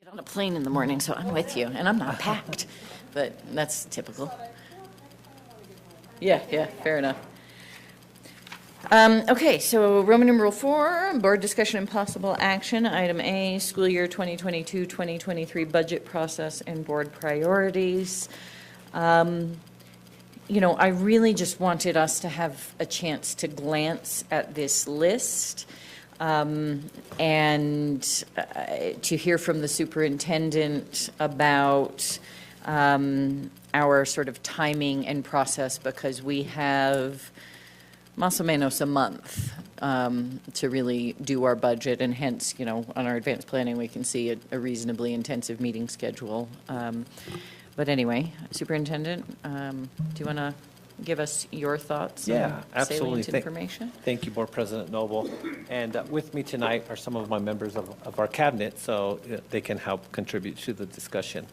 Get on a plane in the morning, so I'm with you, and I'm not packed, but that's typical. Yeah, fair enough. Okay, so Roman numeral 4, board discussion and possible action. Item A, school year 2022-2023 budget process and board priorities. You know, I really just wanted us to have a chance to glance at this list and to hear from the superintendent about our sort of timing and process, because we have más o menos a month to really do our budget, and hence, you know, on our advanced planning, we can see a reasonably intensive meeting schedule. But anyway, Superintendent, do you want to give us your thoughts Yeah, on absolutely. salient information? Thank you, Board President Noble. And with me tonight are some of my members of our cabinet, so they can help contribute to the discussion.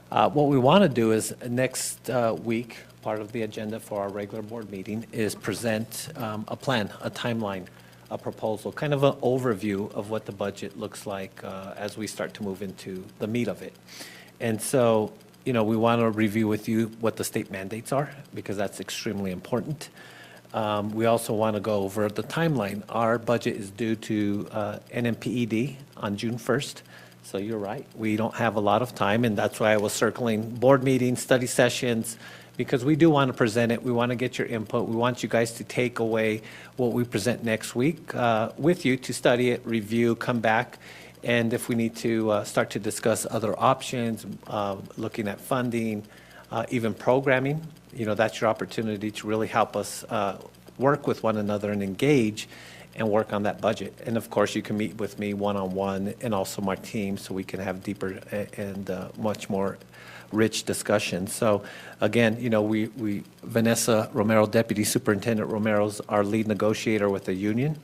What we want to do is next week, part of the agenda for our regular board meeting is present a plan, a timeline, a proposal, kind of an overview of what the budget looks like as we start to move into the meat of it. And so, you know, we want to review with you what the state mandates are, because that's extremely important. We also want to go over the timeline. Our budget is due to NMPED on June 1st. So you're right, we don't have a lot of time, and that's why I was circling board meetings, study sessions, because we do want to present it. We want to get your input. We want you guys to take away what we present next week with you to study it, review, come back. And if we need to start to discuss other options, looking at funding, even programming, you know, that's your opportunity to really help us work with one another and engage and work on that budget. And of course, you can meet with me one-on-one and also my team, so we can have deeper and much more rich discussions. So again, you know, Vanessa Romero, Deputy Superintendent Romero's our lead negotiator with the union.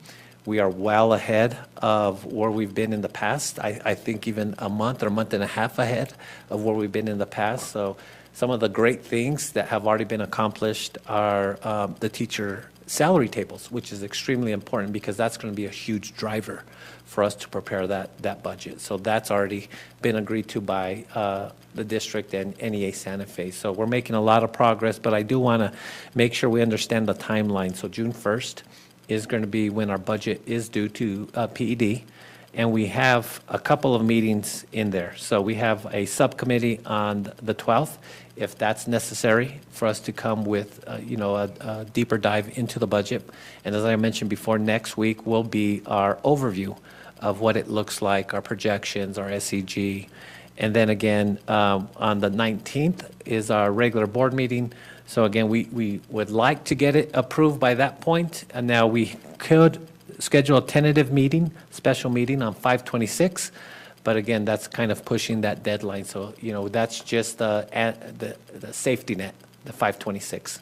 We are well ahead of where we've been in the past. I think even a month or a month and a half ahead of where we've been in the past. So some of the great things that have already been accomplished are the teacher salary tables, which is extremely important, because that's going to be a huge driver for us to prepare that budget. So that's already been agreed to by the district and NEA Santa Fe. So we're making a lot of progress, but I do want to make sure we understand the timeline. So June 1st is going to be when our budget is due to PED, and we have a couple of meetings in there. So we have a subcommittee on the 12th, if that's necessary for us to come with, you know, a deeper dive into the budget. And as I mentioned before, next week will be our overview of what it looks like, our projections, our SEG. And then again, on the 19th is our regular board meeting. So again, we would like to get it approved by that point. And now we could schedule a tentative meeting, special meeting on 5/26. But again, that's kind of pushing that deadline. So, you know, that's just the safety net, the 5/26.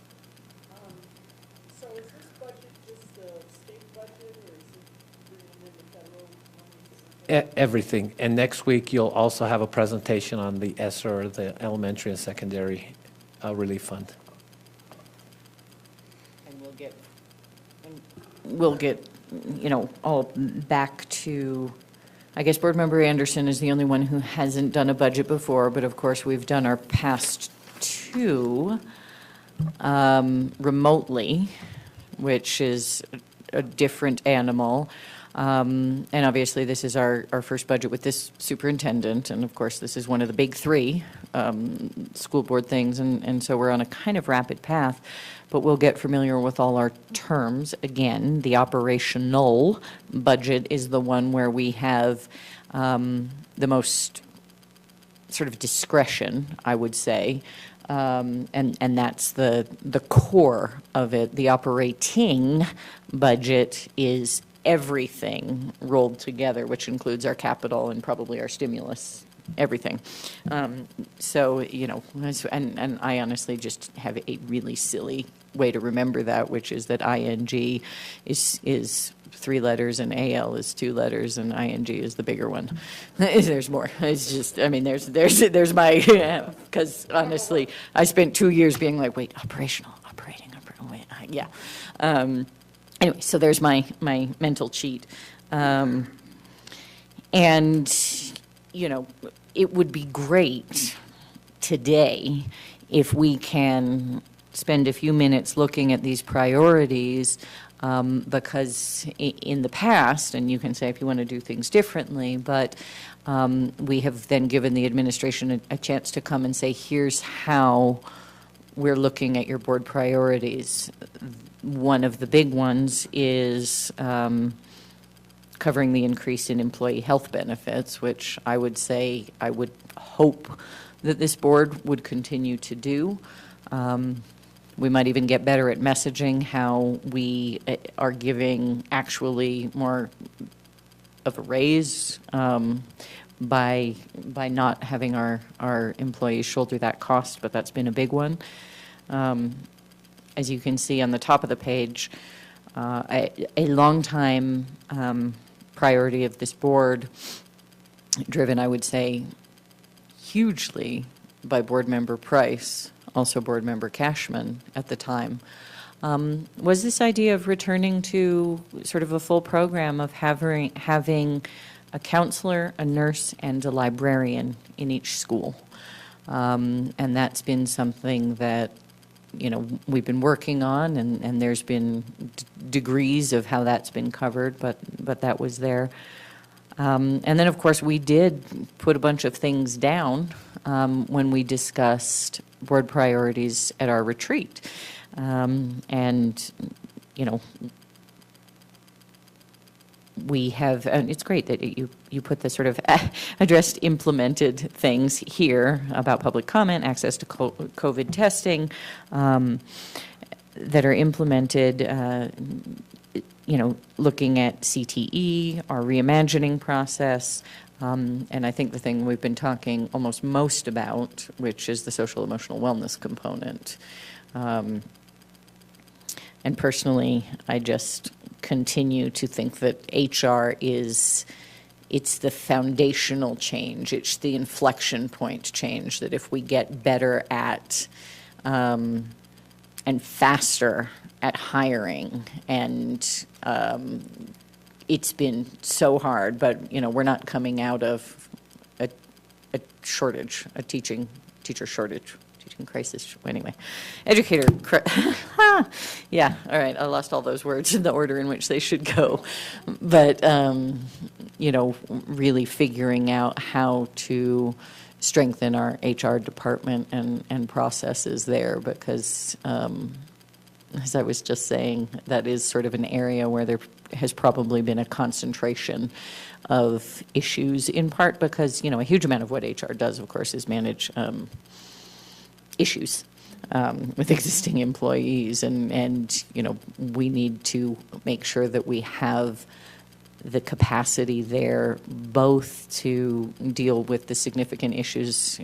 So is this budget just the state budget, or is it bringing in the federal monies? Everything. And next week, you'll also have a presentation on the ESSER, the Elementary and Secondary Relief Fund. And we'll get, you know, all back to, I guess Board Member Anderson is the only one who hasn't done a budget before, but of course, we've done our past two remotely, which is a different animal. And obviously, this is our first budget with this superintendent, and of course, this is one of the big three school board things, and so we're on a kind of rapid path, but we'll get familiar with all our terms. Again, the operational budget is the one where we have the most sort of discretion, I would say, and that's the core of it. The operating budget is everything rolled together, which includes our capital and probably our stimulus, everything. So, you know, and I honestly just have a really silly way to remember that, which is that ING is 3 letters and AL is 2 letters and ING is the bigger one. There's more. It's just, I mean, there's my, because honestly, I spent 2 years being like, wait, operating, wait, yeah. Anyway, so there's my mental cheat. And it would be great today if we can spend a few minutes looking at these priorities, because in the past, and you can say if you want to do things differently, but we have then given the administration a chance to come and say, here's how we're looking at your board priorities. One of the big ones is covering the increase in employee health benefits, which I would say I would hope that this board would continue to do. We might even get better at messaging how we are giving actually more of a raise by not having our employees shoulder that cost, but that's been a big one. As you can see on the top of the page, a long-time priority of this board, driven, I would say, hugely by Board Member Price, also Board Member Cashman at the time, was this idea of returning to sort of a full program of having a counselor, a nurse, and a librarian in each school. And that's been something that, we've been working on, and there's been degrees of how that's been covered, but that was there. And then, of course, we did put a bunch of things down when we discussed board priorities at our retreat. And we have, and it's great that you put the sort of addressed implemented things here about public comment, access to COVID testing, that are implemented, looking at CTE, our reimagining process, and I think the thing we've been talking almost most about, which is the social emotional wellness component. And personally, I just continue to think that HR it's the foundational change, it's the inflection point change, that if we get better at and faster at hiring, and it's been so hard, but we're not coming out of a shortage, a teacher shortage, teaching crisis, anyway, educator, yeah, all right, I lost all those words in the order in which they should go, but really figuring out how to strengthen our HR department and processes there, because as I was just saying, that is sort of an area where there has probably been a concentration of issues, in part because, a huge amount of what HR does, of course, is manage issues with existing employees. And we need to make sure that we have the capacity there both to deal with the significant issues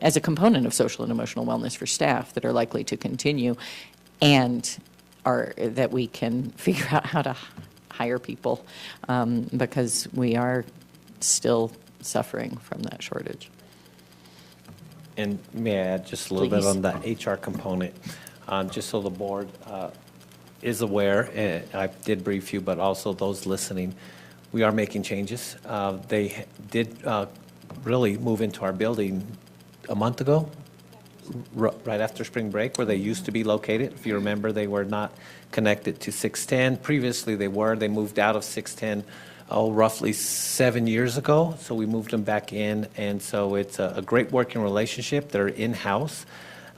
as a component of social and emotional wellness for staff that are likely to continue, and that we can figure out how to hire people, because we are still suffering from that shortage. And may I add just a little bit Please. on the HR component, just so the board is aware, and I did brief you, but also those listening, we are making changes. They did really move into our building a month ago, right after spring break, where they used to be located. If you remember, they were not connected to 610. Previously, they were. They moved out of 610, roughly 7 years ago. So we moved them back in, and so it's a great working relationship. They're in-house.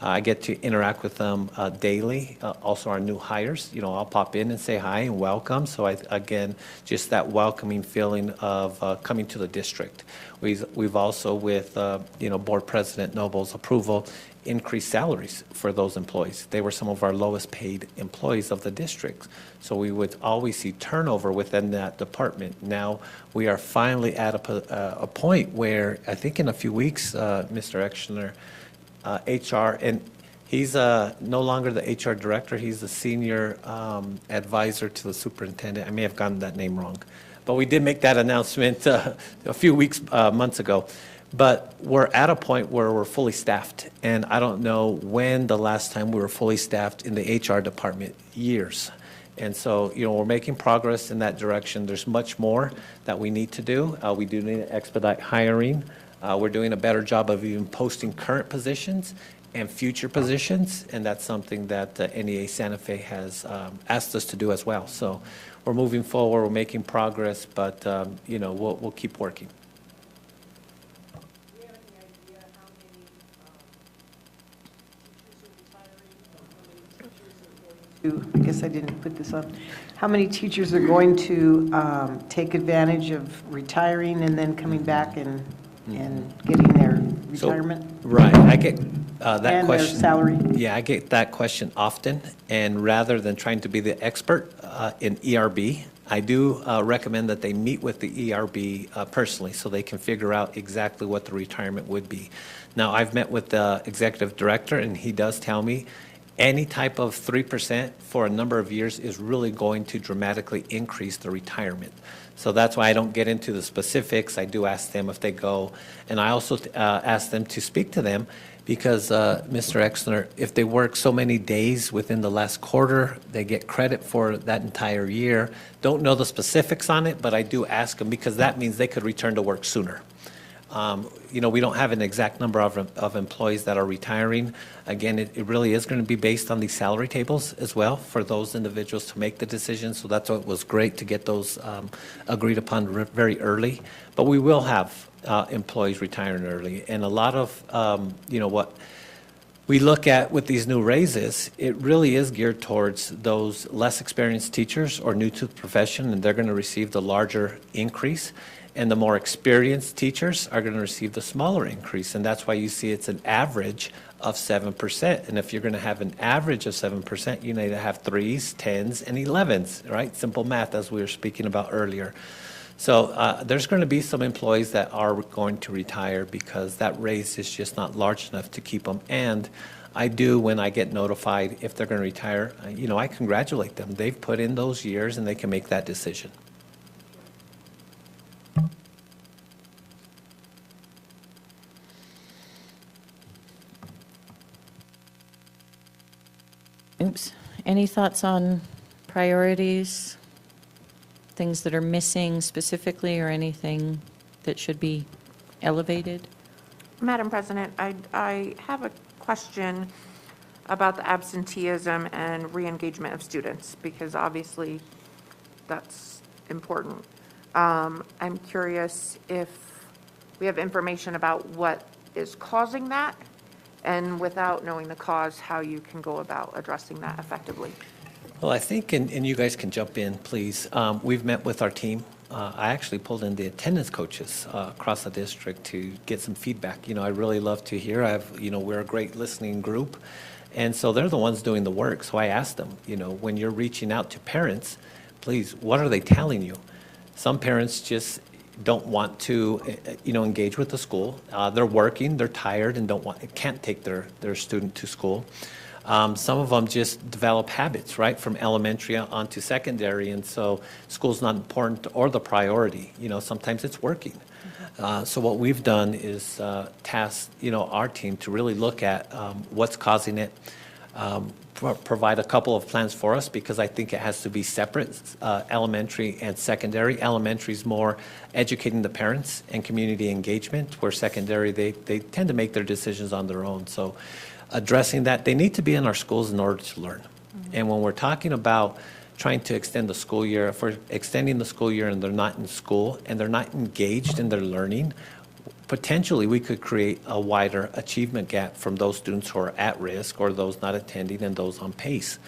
I get to interact with them daily. Also, our new hires. I'll pop in and say hi and welcome. So again, just that welcoming feeling of coming to the district. We've also, with Board President Noble's approval, increased salaries for those employees. They were some of our lowest paid employees of the district. So we would always see turnover within that department. Now we are finally at a point where I think in a few weeks, Mr. Exner, HR, and he's no longer the HR director, he's the senior advisor to the superintendent. I may have gotten that name wrong, but we did make that announcement a few months ago. But we're at a point where we're fully staffed, and I don't know when the last time we were fully staffed in the HR department, years. And so, we're making progress in that direction. There's much more that we need to do. We do need to expedite hiring. We're doing a better job of even posting current positions and future positions, and that's something that NEA Santa Fe has asked us to do as well. So we're moving forward, we're making progress, but, we'll keep working. I guess I didn't put this up. How many teachers are going to take advantage of retiring and then coming back and getting their So- retirement Right, I get that and their question. salary? Yeah, I get that question often, and rather than trying to be the expert in ERB, I do recommend that they meet with the ERB personally so they can figure out exactly what the retirement would be. Now, I've met with the executive director, and he does tell me any type of 3% for a number of years is really going to dramatically increase the retirement. So that's why I don't get into the specifics. I do ask them if they go, and I also ask them to speak to them because, Mr. Exner, if they work so many days within the last quarter, they get credit for that entire year. Don't know the specifics on it, but I do ask them because that means they could return to work sooner. We don't have an exact number of employees that are retiring. Again, it really is going to be based on these salary tables as well for those individuals to make the decision. So that's what was great to get those agreed upon very early. But we will have employees retiring early. And a lot of, what we look at with these new raises, it really is geared towards those less experienced teachers or new to the profession, and they're going to receive the larger increase. And the more experienced teachers are going to receive the smaller increase. And that's why you see it's an average of 7%. And if you're going to have an average of 7%, you need to have 3s, 10s, and 11s, right? Simple math, as we were speaking about earlier. So there's going to be some employees that are going to retire because that raise is just not large enough to keep them. And I do, when I get notified if they're going to retire, I congratulate them. They've put in those years and they can make that decision. Oops. Any thoughts on priorities? Things that are missing specifically or anything that should be elevated? Madam President, I have a question about the absenteeism and re-engagement of students, because obviously that's important. I'm curious if we have information about what is causing that, and without knowing the cause, how you can go about addressing that effectively. Well, I think, and you guys can jump in, please. We've met with our team. I actually pulled in the attendance coaches across the district to get some feedback. I really love to hear. We're a great listening group. And so they're the ones doing the work. So I asked them, when you're reaching out to parents, please, what are they telling you? Some parents just don't want to, engage with the school. They're working, they're tired, and can't take their student to school. Some of them just develop habits, right, from elementary on to secondary, and so school's not important or the priority. Sometimes it's working. So what we've done is task, our team to really look at what's causing it, provide a couple of plans for us, because I think it has to be separate, elementary and secondary. Elementary is more educating the parents and community engagement, where secondary, they tend to make their decisions on their own. So addressing that, they need to be in our schools in order to learn. And when we're talking about trying to extend the school year, if we're extending the school year and they're not in school and they're not engaged in their learning, potentially we could create a wider achievement gap from those students who are at risk or those not attending and those on pace.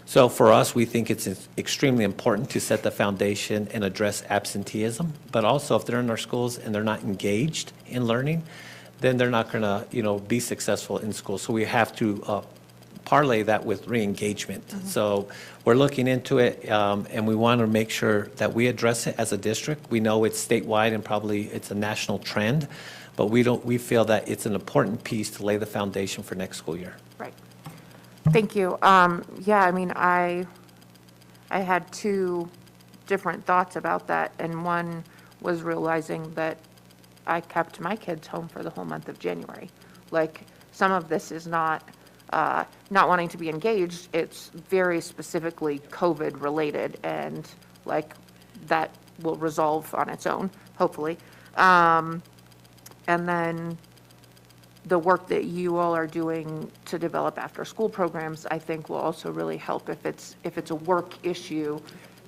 So for us, we think it's extremely important to set the foundation and address absenteeism, but also if they're in our schools and they're not engaged in learning, then they're not going to, be successful in school. So we have to parlay that with re-engagement. So we're looking into it, and we want to make sure that we address it as a district. We know it's statewide and probably it's a national trend, but we feel that it's an important piece to lay the foundation for next school year. Right. Thank you. I had two different thoughts about that, and one was realizing that I kept my kids home for the whole month of January. Like, some of this is not not wanting to be engaged, it's very specifically COVID-related, and like, that will resolve on its own, hopefully. And then the work that you all are doing to develop after-school programs, I think will also really help. If it's a work issue,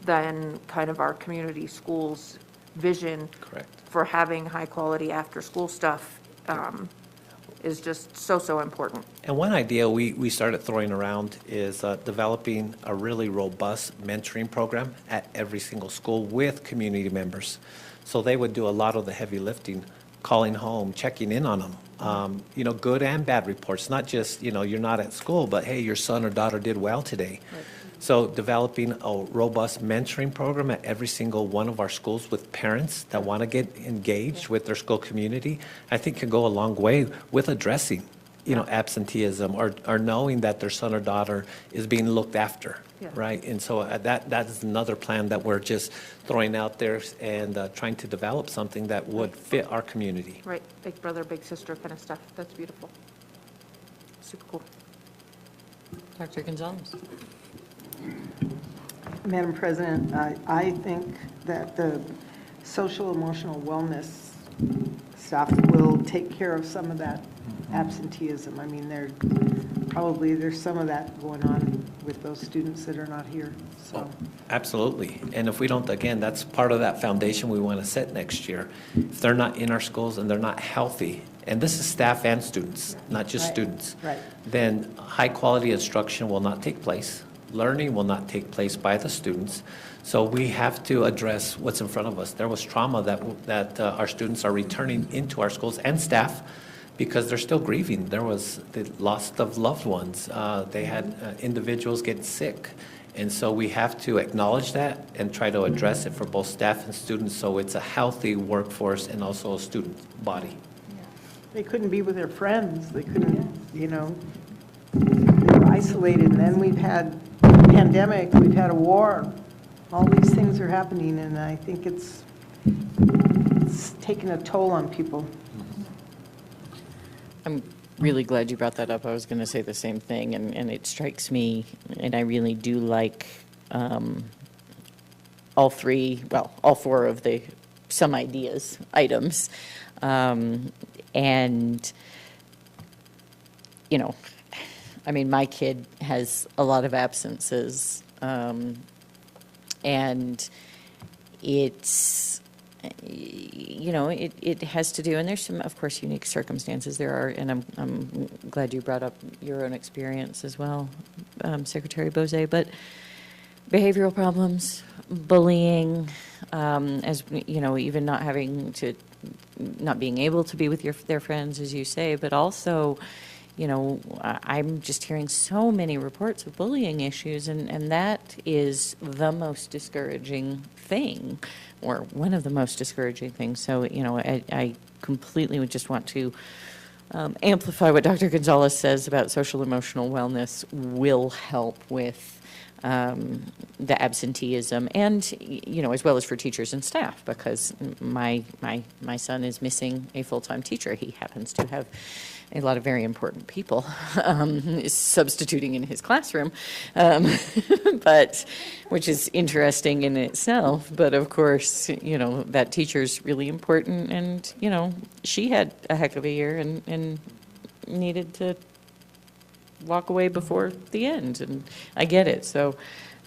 then kind of our community schools' vision Correct. for having high-quality after-school stuff is just so important. And one idea we started throwing around is developing a really robust mentoring program at every single school with community members. So they would do a lot of the heavy lifting, calling home, checking in on them. Good and bad reports, not just, you're not at school, but hey, your son or daughter did well today. Right. So developing a robust mentoring program at every single one of our schools with parents that want to get engaged with their school community, I think can go a long way with addressing, absenteeism or knowing that their son or daughter is being looked after, Yeah. right? And so that is another plan that we're just throwing out there and trying to develop something that would fit our community. Right, big brother, big sister kind of stuff. That's beautiful. Super cool. Dr. Gonzalez? Madam President, I think that the social emotional wellness staff will take care of some of that absenteeism. I mean, there's some of that going on with those students that are not here, so. Oh, absolutely. And if we don't, again, that's part of that foundation we want to set next year. If they're not in our schools and they're not healthy, and this is staff and students, not just Right, students, right. then high-quality instruction will not take place. Learning will not take place by the students. So we have to address what's in front of us. There was trauma that our students are returning into our schools and staff because they're still grieving. There was the loss of loved ones. They had individuals get sick. And so we have to acknowledge that and try to address it for both staff and students so it's a healthy workforce and also a student body. They couldn't be with their friends, they couldn't, they were isolated, and then we've had a pandemic, we've had a war. All these things are happening, and I think it's taking a toll on people. I'm really glad you brought that up. I was going to say the same thing, and it strikes me, and I really do like all four of the some ideas items. And, I mean, my kid has a lot of absences, and it's, it has to do, and there's some, of course, unique circumstances there are, and I'm glad you brought up your own experience as well, Secretary Bose, but behavioral problems, bullying, as, even not being able to be with their friends, as you say, but also, I'm just hearing so many reports of bullying issues, and that is the most discouraging thing, or one of the most discouraging things. So, I completely would just want to amplify what Dr. Gonzalez says about social emotional wellness will help with the absenteeism, and as well as for teachers and staff, because my son is missing a full-time teacher. He happens to have a lot of very important people substituting in his classroom, but which is interesting in itself. But of course, that teacher's really important, and she had a heck of a year and needed to walk away before the end, and I get it. So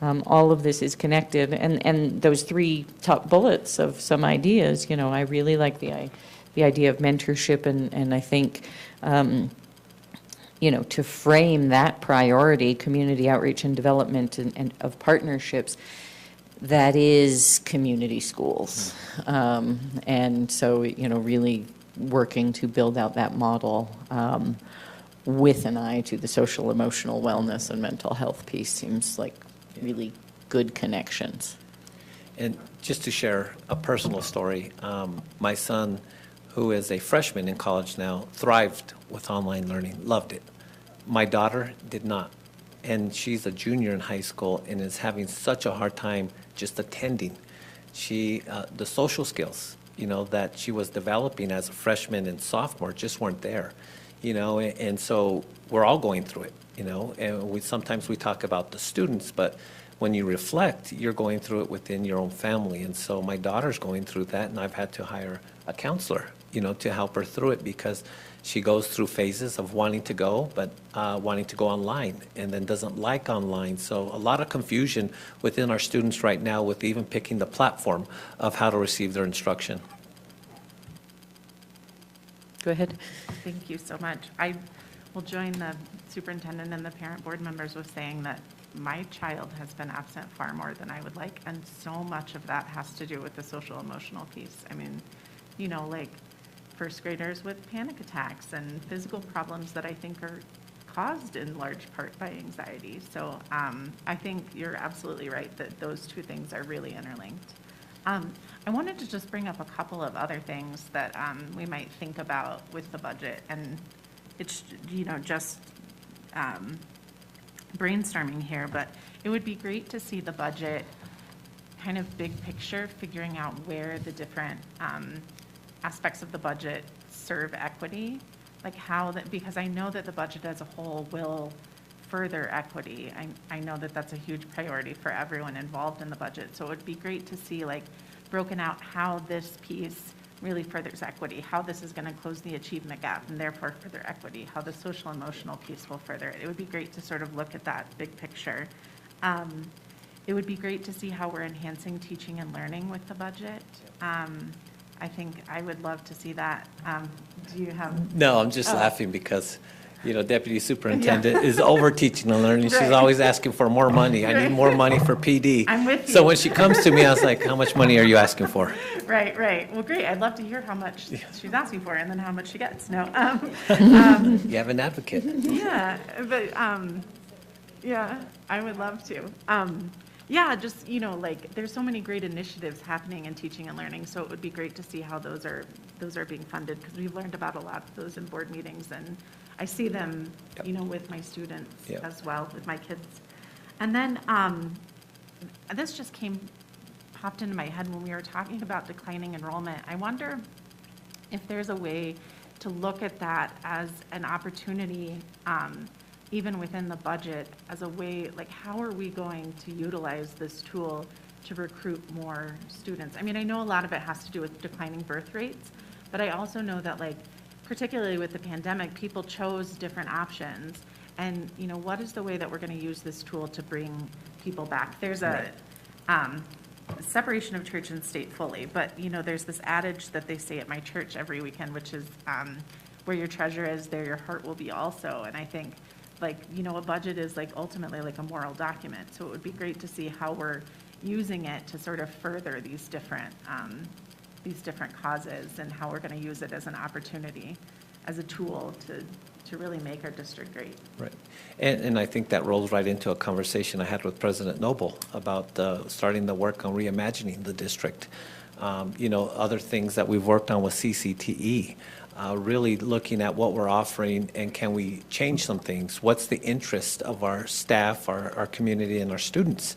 all of this is connected, and those three top bullets of some ideas, I really like the idea of mentorship, and I think to frame that priority, community outreach and development and of partnerships, that is community schools. And so, really working to build out that model with an eye to the social emotional wellness and mental health piece seems like really good connections. And just to share a personal story, my son, who is a freshman in college now, thrived with online learning, loved it. My daughter did not. And she's a junior in high school and is having such a hard time just attending. The social skills, that she was developing as a freshman and sophomore just weren't there, and so we're all going through it. and sometimes we talk about the students, but when you reflect, you're going through it within your own family. And so my daughter's going through that, and I've had to hire a counselor, to help her through it, because she goes through phases of wanting to go, but wanting to go online, and then doesn't like online. So a lot of confusion within our students right now with even picking the platform of how to receive their instruction. Go ahead. Thank you so much. I will join the superintendent and the parent board members with saying that my child has been absent far more than I would like, and so much of that has to do with the social emotional piece. I mean, like first graders with panic attacks and physical problems that I think are caused in large part by anxiety. So I think you're absolutely right that those two things are really interlinked. I wanted to just bring up a couple of other things that we might think about with the budget, and it's, just brainstorming here, but it would be great to see the budget kind of big picture, figuring out where the different aspects of the budget serve equity, like how that, because I know that the budget as a whole will further equity. I know that that's a huge priority for everyone involved in the budget. So it would be great to see like broken out how this piece really furthers equity, how this is going to close the achievement gap and therefore further equity, how the social emotional piece will further it. It would be great to sort of look at that big picture. It would be great to see how we're enhancing teaching and learning with the budget. I think I would love to see that. Do you have? No, I'm just laughing because, Deputy Superintendent is over teaching and learning. She's always asking for more money. I need more money for PD. I'm with you. So when she comes to me, I was like, how much money are you asking for? Right. Well, great. I'd love to hear how much she's asking for and then how much she gets. No. You have an advocate. Yeah, but, yeah, I would love to. Yeah, just, like, there's so many great initiatives happening in teaching and learning, so it would be great to see how those are being funded, because we've learned about a lot of those in board meetings, and I see them, with my students as well, with my kids. And then, this just popped into my head when we were talking about declining enrollment. I wonder if there's a way to look at that as an opportunity, even within the budget, as a way, like, how are we going to utilize this tool to recruit more students? I mean, I know a lot of it has to do with declining birth rates, but I also know that, like, particularly with the pandemic, people chose different options. And, what is the way that we're going to use this tool to bring people back? There's a separation of church and state fully, but, there's this adage that they say at my church every weekend, which is, where your treasure is, there your heart will be also. And I think, like, a budget is like ultimately like a moral document. So it would be great to see how we're using it to sort of further these different causes, and how we're going to use it as an opportunity, as a tool to really make our district great. Right. And I think that rolls right into a conversation I had with President Noble about starting the work on reimagining the district. Other things that we've worked on with CCTE, really looking at what we're offering and can we change some things? What's the interest of our staff, our community, and our students?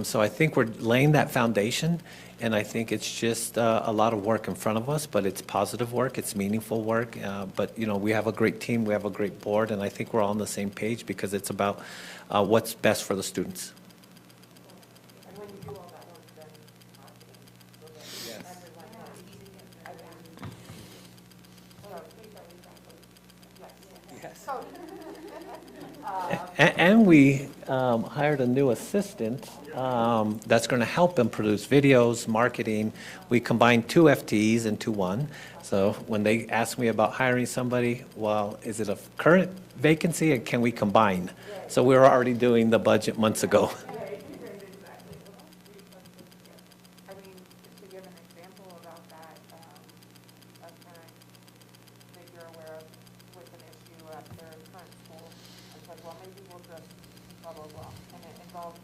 So I think we're laying that foundation, and I think it's just a lot of work in front of us, but it's positive work, it's meaningful work. But, we have a great team, we have a great board, and I think we're all on the same page because it's about what's best for the students. And we hired a new assistant that's going to help them produce videos, marketing. We combined 2 FTEs into 1. So when they ask me about hiring somebody, well, is it a current vacancy and can we combine? So we were already doing the budget months ago.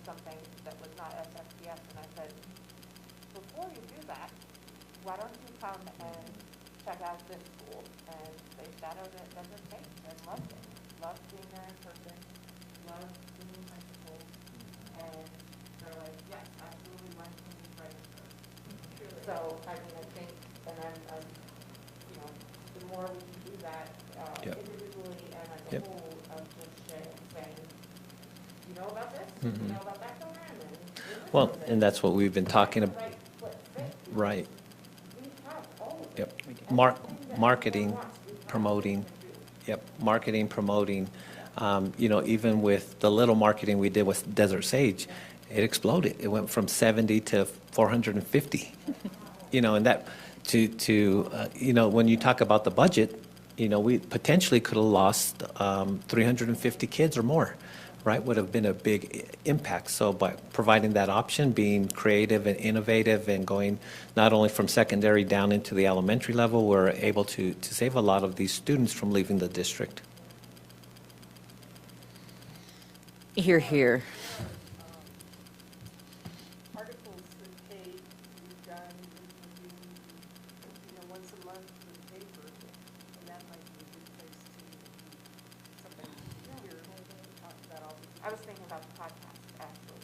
something that was not SFPS, and I said, before you do that, why don't you come and check out this school? And they shadowed it as a state and loved it. Loved being there in person, loved the new principals, and they're like, yes, absolutely, why can't we register? So, I mean, I think, and I'm the more we can do that Yep. individually and as a Yep. whole, of just saying, you know about this, you know about that program, and here's Well, this, and that's what we've been talking about. right, what fit. Right. We have all of it. Yep. Everything that Marketing, everyone wants, we have promoting. to do. Yep, marketing, promoting. You know, even with the little marketing we did with Desert Sage, it exploded. It went from 70 to 450. You know, and that, you know, when you talk about the budget, you know, we potentially could have lost 350 kids or more, right? Would have been a big impact. So by providing that option, being creative and innovative and going not only from secondary down into the elementary level, we're able to save a lot of these students from leaving the district. Hear, hear. Articles that Kate, we've done, you know, once a month for the paper, and that might be a good place to, somebody here, talk about all the. I was thinking about the podcast, actually.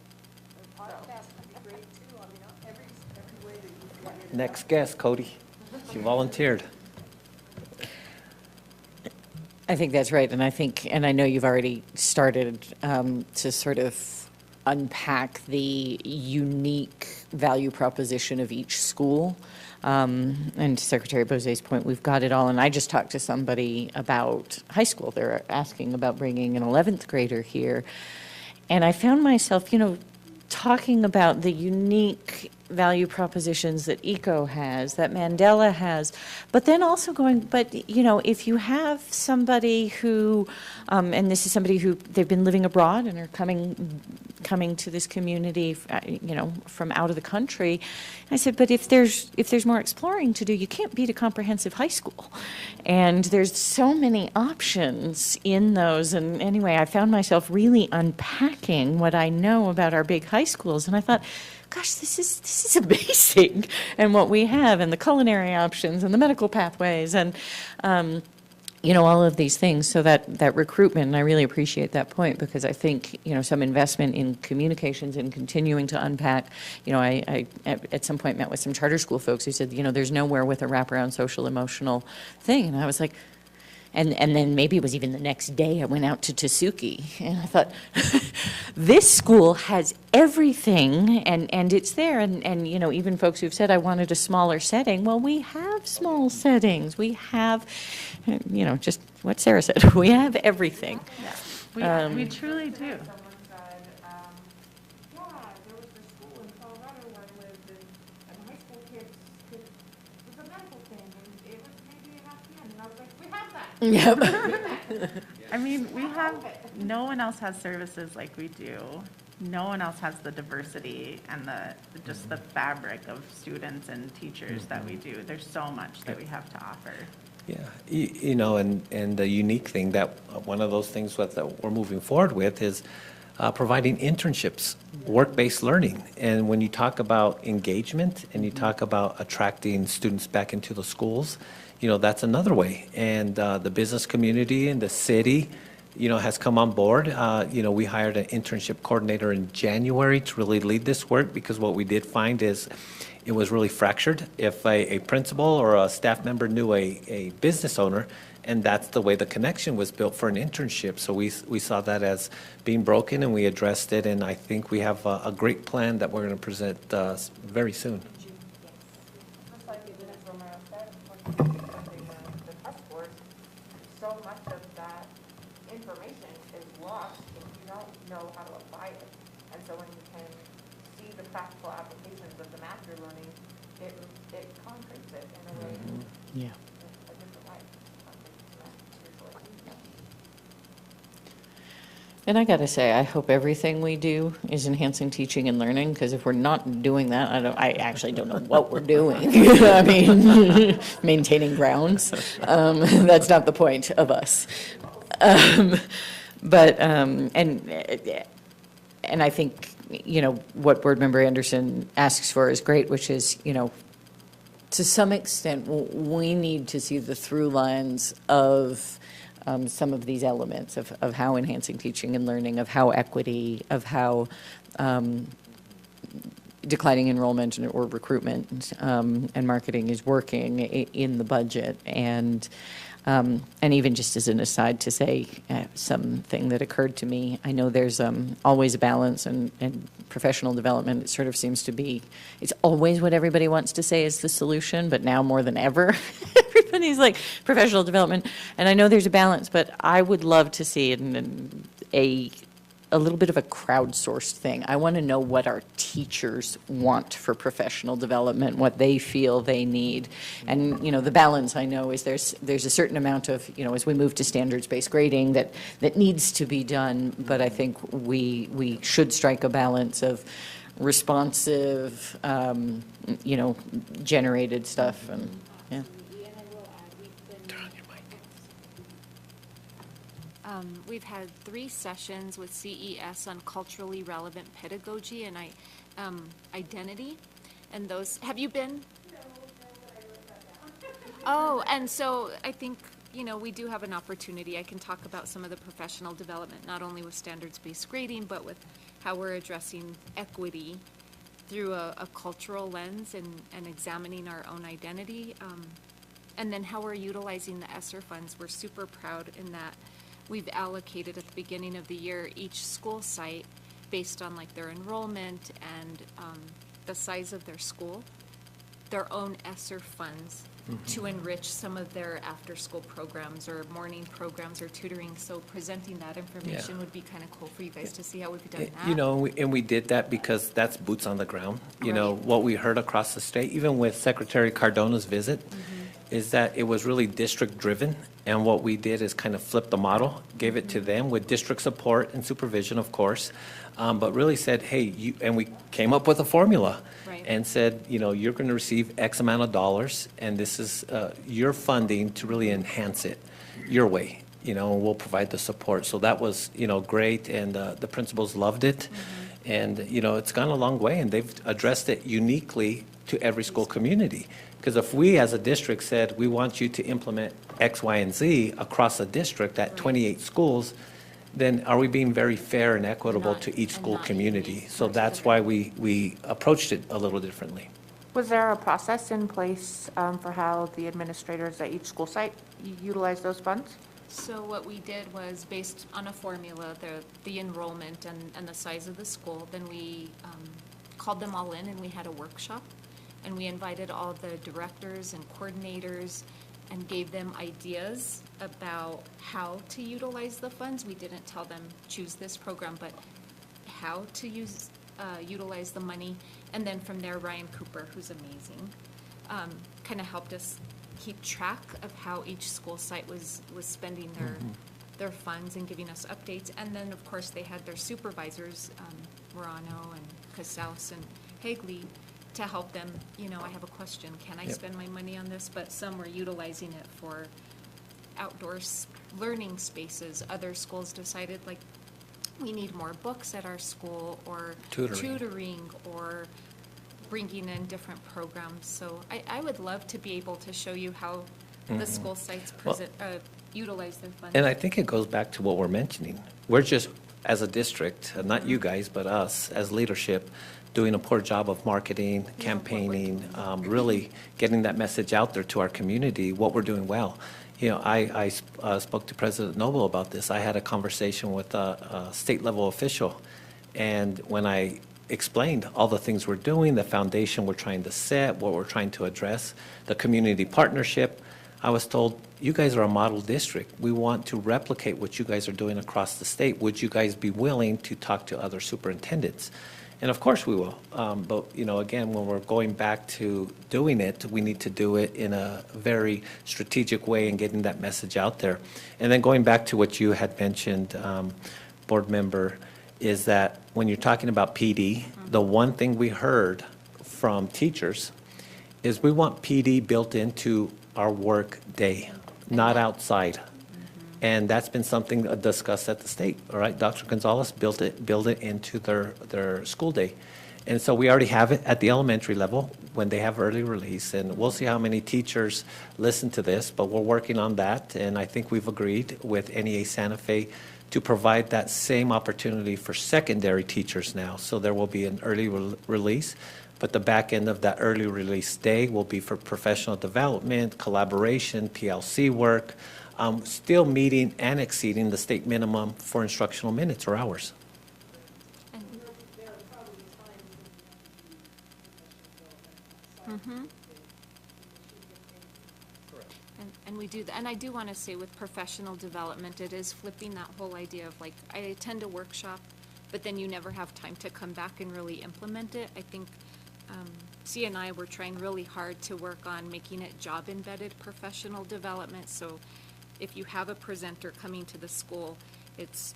The podcast would be great too, I mean, every way that you can get it. Next guest, Cody. She volunteered. I think that's right, and I know you've already started to sort of unpack the unique value proposition of each school. And to Secretary Bose's point, we've got it all, and I just talked to somebody about high school. They're asking about bringing an 11th grader here, and I found myself, you know, talking about the unique value propositions that ECO has, that Mandela has, but then also going, but, you know, if you have somebody who, and this is somebody who, they've been living abroad and are coming to this community, you know, from out of the country, I said, but if there's more exploring to do, you can't beat a comprehensive high school. And there's so many options in those. And anyway, I found myself really unpacking what I know about our big high schools. And I thought, gosh, this is amazing. And what we have, and the culinary options, and the medical pathways, and you know, all of these things. So that recruitment, and I really appreciate that point, because I think, you know, some investment in communications and continuing to unpack, you know, I at some point met with some charter school folks who said, you know, there's nowhere with a wraparound social emotional thing. And I was like, and then maybe it was even the next day I went out to Tasuki, and I thought, this school has everything, and it's there. And, you know, even folks who've said, I wanted a smaller setting, well, we have small settings. We have, you know, just what Sarah said, we have everything. We truly do. Someone said, yeah, there was this school in Colorado where I lived, and high school kids could, it was a medical thing, and it was maybe an LPN, and I was like, we have that. Yep. I mean, we have, no one else has services like we do. No one else has the diversity and just the fabric of students and teachers that we do. There's so much that we have to offer. Yeah, you know, and the unique thing that, one of those things that we're moving forward with is providing internships, work-based learning. And when you talk about engagement and you talk about attracting students back into the schools, you know, that's another way. And the business community and the city, you know, has come on board. You know, we hired an internship coordinator in January to really lead this work, because what we did find is it was really fractured. If a principal or a staff member knew a business owner, and that's the way the connection was built for an internship. So we saw that as being broken, and we addressed it, and I think we have a great plan that we're going to present very soon. Just like Lieutenant Romero said, when presenting the press board, so much of that information is lost if you don't know how to apply it. And so when you can see the practical applications of the math you're learning, it concretes it in a way, Yeah. a different way. Concretes math, usually. And I got to say, I hope everything we do is enhancing teaching and learning, because if we're not doing that, I actually don't know what we're doing. I mean, maintaining grounds, that's not the point of us. But I think, you know, what Board Member Anderson asks for is great, which is, you know, to some extent, we need to see the through lines of some of these elements of how enhancing teaching and learning, of how equity, of how declining enrollment or recruitment and marketing is working in the budget. And even just as an aside to say something that occurred to me, I know there's always a balance, and professional development, it sort of seems to be, it's always what everybody wants to say is the solution, but now more than ever, everybody's like, professional development. And I know there's a balance, but I would love to see it in a little bit of a crowdsourced thing. I want to know what our teachers want for professional development, what they feel they need. And, the balance I know is there's a certain amount of, as we move to standards-based grading that needs to be done, but I think we should strike a balance of responsive, generated stuff and, yeah. We've had 3 sessions with CES on culturally relevant pedagogy and identity. And those, have you been? No, but I wrote that down. Oh, and so I think, we do have an opportunity. I can talk about some of the professional development, not only with standards-based grading, but with how we're addressing equity through a cultural lens and examining our own identity. And then how we're utilizing the ESSER funds. We're super proud in that we've allocated at the beginning of the year each school site based on like their enrollment and the size of their school, their own ESSER funds to enrich some of their after-school programs or morning programs or tutoring. So presenting that information would be kind of cool for you guys to see how we've done that. And we did that because that's boots on the ground. Right. What we heard across the state, even with Secretary Cardona's visit, is that it was really district-driven. And what we did is kind of flip the model, gave it to them with district support and supervision, of course, but really said, hey, and we came up with a formula. Right. And said, you're going to receive X amount of dollars, and this is your funding to really enhance it your way, and we'll provide the support. So that was, great, and the principals loved it. And, it's gone a long way, and they've addressed it uniquely to every school community. Because if we as a district said, we want you to implement X, Y, and Z across a district at 28 schools, then are we being very fair and equitable to each school community? So that's why we approached it a little differently. Was there a process in place for how the administrators at each school site utilize those funds? So what we did was based on a formula, the enrollment and the size of the school, then we called them all in and we had a workshop. And we invited all the directors and coordinators and gave them ideas about how to utilize the funds. We didn't tell them choose this program, but how to utilize the money. And then from there, Ryan Cooper, who's amazing, kind of helped us keep track of how each school site was spending their funds and giving us updates. And then, of course, they had their supervisors, Morano and Casals and Hagley, to help them, I have a question, can I spend my money on this? But some were utilizing it for outdoor learning spaces. Other schools decided, like, we need more books at our school, or tutoring or bringing in different programs. So I would love to be able to show you how the school sites utilize their funds. And I think it goes back to what we're mentioning. We're just, as a district, not you guys, but us as leadership, doing a poor job of marketing, campaigning, really getting that message out there to our community, what we're doing well. I spoke to President Noble about this. I had a conversation with a state-level official, and when I explained all the things we're doing, the foundation we're trying to set, what we're trying to address, the community partnership, I was told, you guys are a model district. We want to replicate what you guys are doing across the state. Would you guys be willing to talk to other superintendents? And of course we will. But, again, when we're going back to doing it, we need to do it in a very strategic way and getting that message out there. And then going back to what you had mentioned, board member, is that when you're talking about PD, the one thing we heard from teachers is we want PD built into our work day, not outside. And that's been something discussed at the state, all right? Dr. Gonzalez built it into their school day. And so we already have it at the elementary level when they have early release, and we'll see how many teachers listen to this, but we're working on that, and I think we've agreed with NEA Santa Fe to provide that same opportunity for secondary teachers now. So there will be an early release, but the back end of that early release day will be for professional development, collaboration, PLC work, still meeting and exceeding the state minimum for instructional minutes or hours. And we do, and I do want to say with professional development, it is flipping that whole idea of like, I attend a workshop, but then you never have time to come back and really implement it. I think C and I were trying really hard to work on making it job-embedded professional development. So if you have a presenter coming to the school, it's,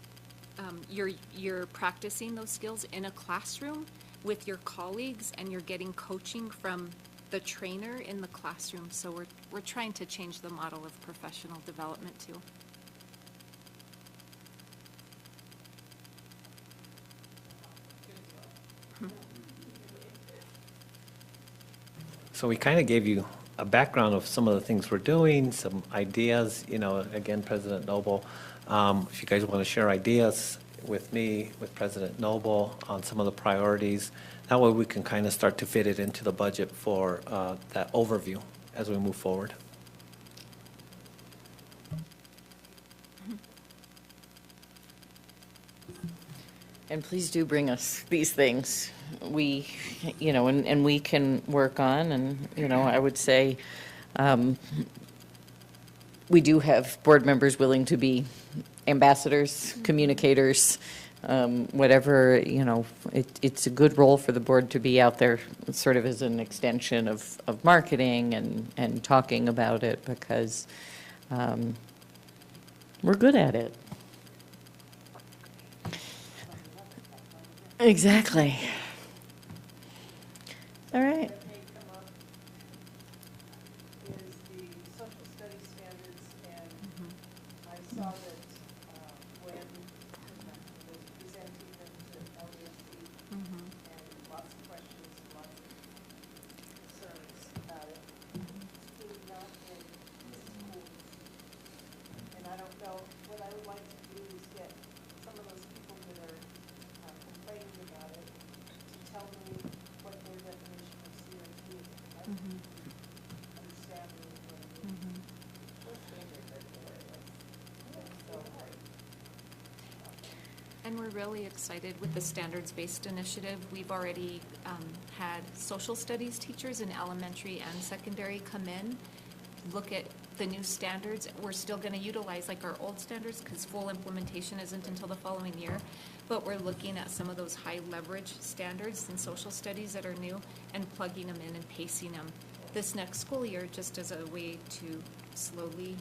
you're practicing those skills in a classroom with your colleagues, and you're getting coaching from the trainer in the classroom. So we're trying to change the model of professional development too. So we kind of gave you a background of some of the things we're doing, some ideas, again, President Noble, if you guys want to share ideas with me, with President Noble on some of the priorities, that way we can kind of start to fit it into the budget for that overview as we move forward. And please do bring us these things. We, and we can work on, and, I would say, we do have board members willing to be ambassadors, communicators, whatever, it's a good role for the board to be out there sort of as an extension of marketing and talking about it, because we're good at it. Exactly. All right. And we're really excited with the standards-based initiative. We've already had social studies teachers in elementary and secondary come in, look at the new standards. We're still going to utilize like our old standards because full implementation isn't until the following year. But we're looking at some of those high leverage standards in social studies that are new and plugging them in and pacing them this next school year, just as a way to slowly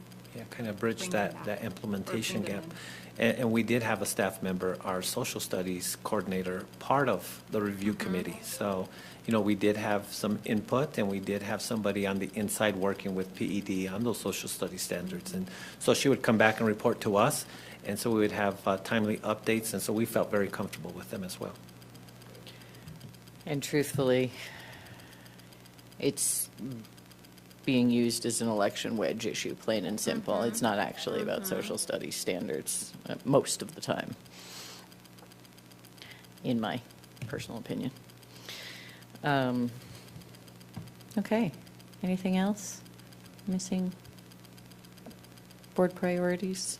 Kind of bridge bring that them back, implementation or bring them gap. And we did have a staff member, our social studies coordinator, part of the review committee. So, we did have some input, and we did have somebody on the inside working with PED on those social studies standards. And so she would come back and report to us, and so we would have timely updates, and so we felt very comfortable with them as well. And truthfully, it's being used as an election wedge issue, plain and simple. It's not actually about social studies standards most of the time, in my personal opinion. Okay, anything else? Missing board priorities?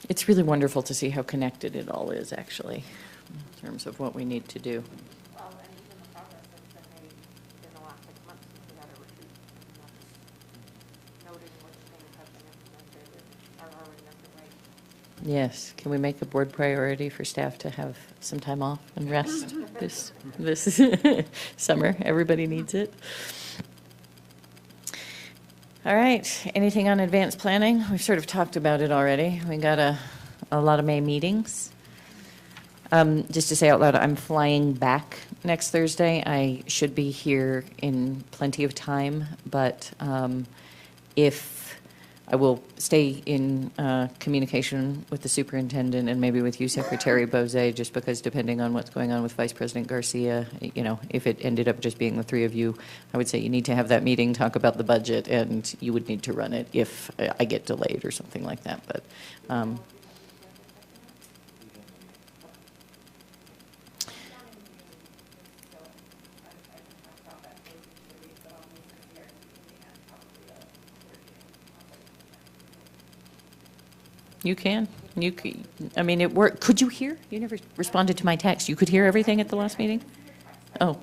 It's really wonderful to see how connected it all is, actually, in terms of what we need to do. Well, and even the progress that's been made in the last 6 months since we had a retreat. Noting which things have been implemented and are already underway. Yes, can we make a board priority for staff to have some time off and rest this summer? Everybody needs it. All right, anything on advanced planning? We've sort of talked about it already. We got a lot of May meetings. Just to say out loud, I'm flying back next Thursday. I should be here in plenty of time, but if I will stay in communication with the superintendent and maybe with you, Secretary Bozé, just because depending on what's going on with Vice President Garcia, you know, if it ended up just being the three of you, I would say you need to have that meeting, talk about the budget, and you would need to run it if I get delayed or something like that. But you can. You could, I mean, it worked. Could you hear? You never responded to my text. You could hear everything at the last meeting? Oh.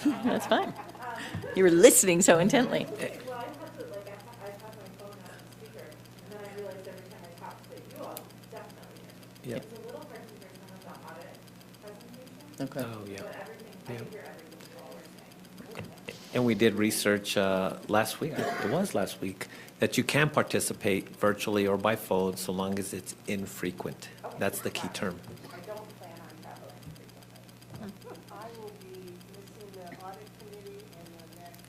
That's fine. You were listening so intently. Well, I had to, like, I had my phone on speaker, and then I realized every time I talked that you all definitely hear. Yep. It's a little hard to hear some of the audit presentation, Okay. Oh, yeah. but everything, I can hear everything you all were saying. And we did research last week, it was last week, that you can participate virtually or by phone so long as it's infrequent. That's the key term. I don't plan on traveling frequently. I will be missing the audit committee and the next,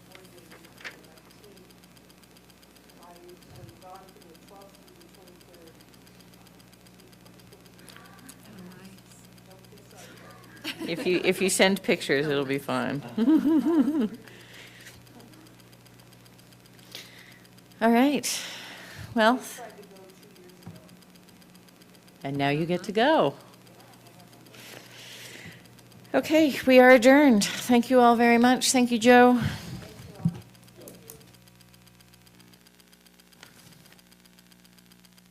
board meeting, the 19th. I am gone from the 12th to the 23rd. If you send pictures, it'll be fine. All right. Well, and now you get to go. Okay, we are adjourned. Thank you all very much. Thank you, Joe.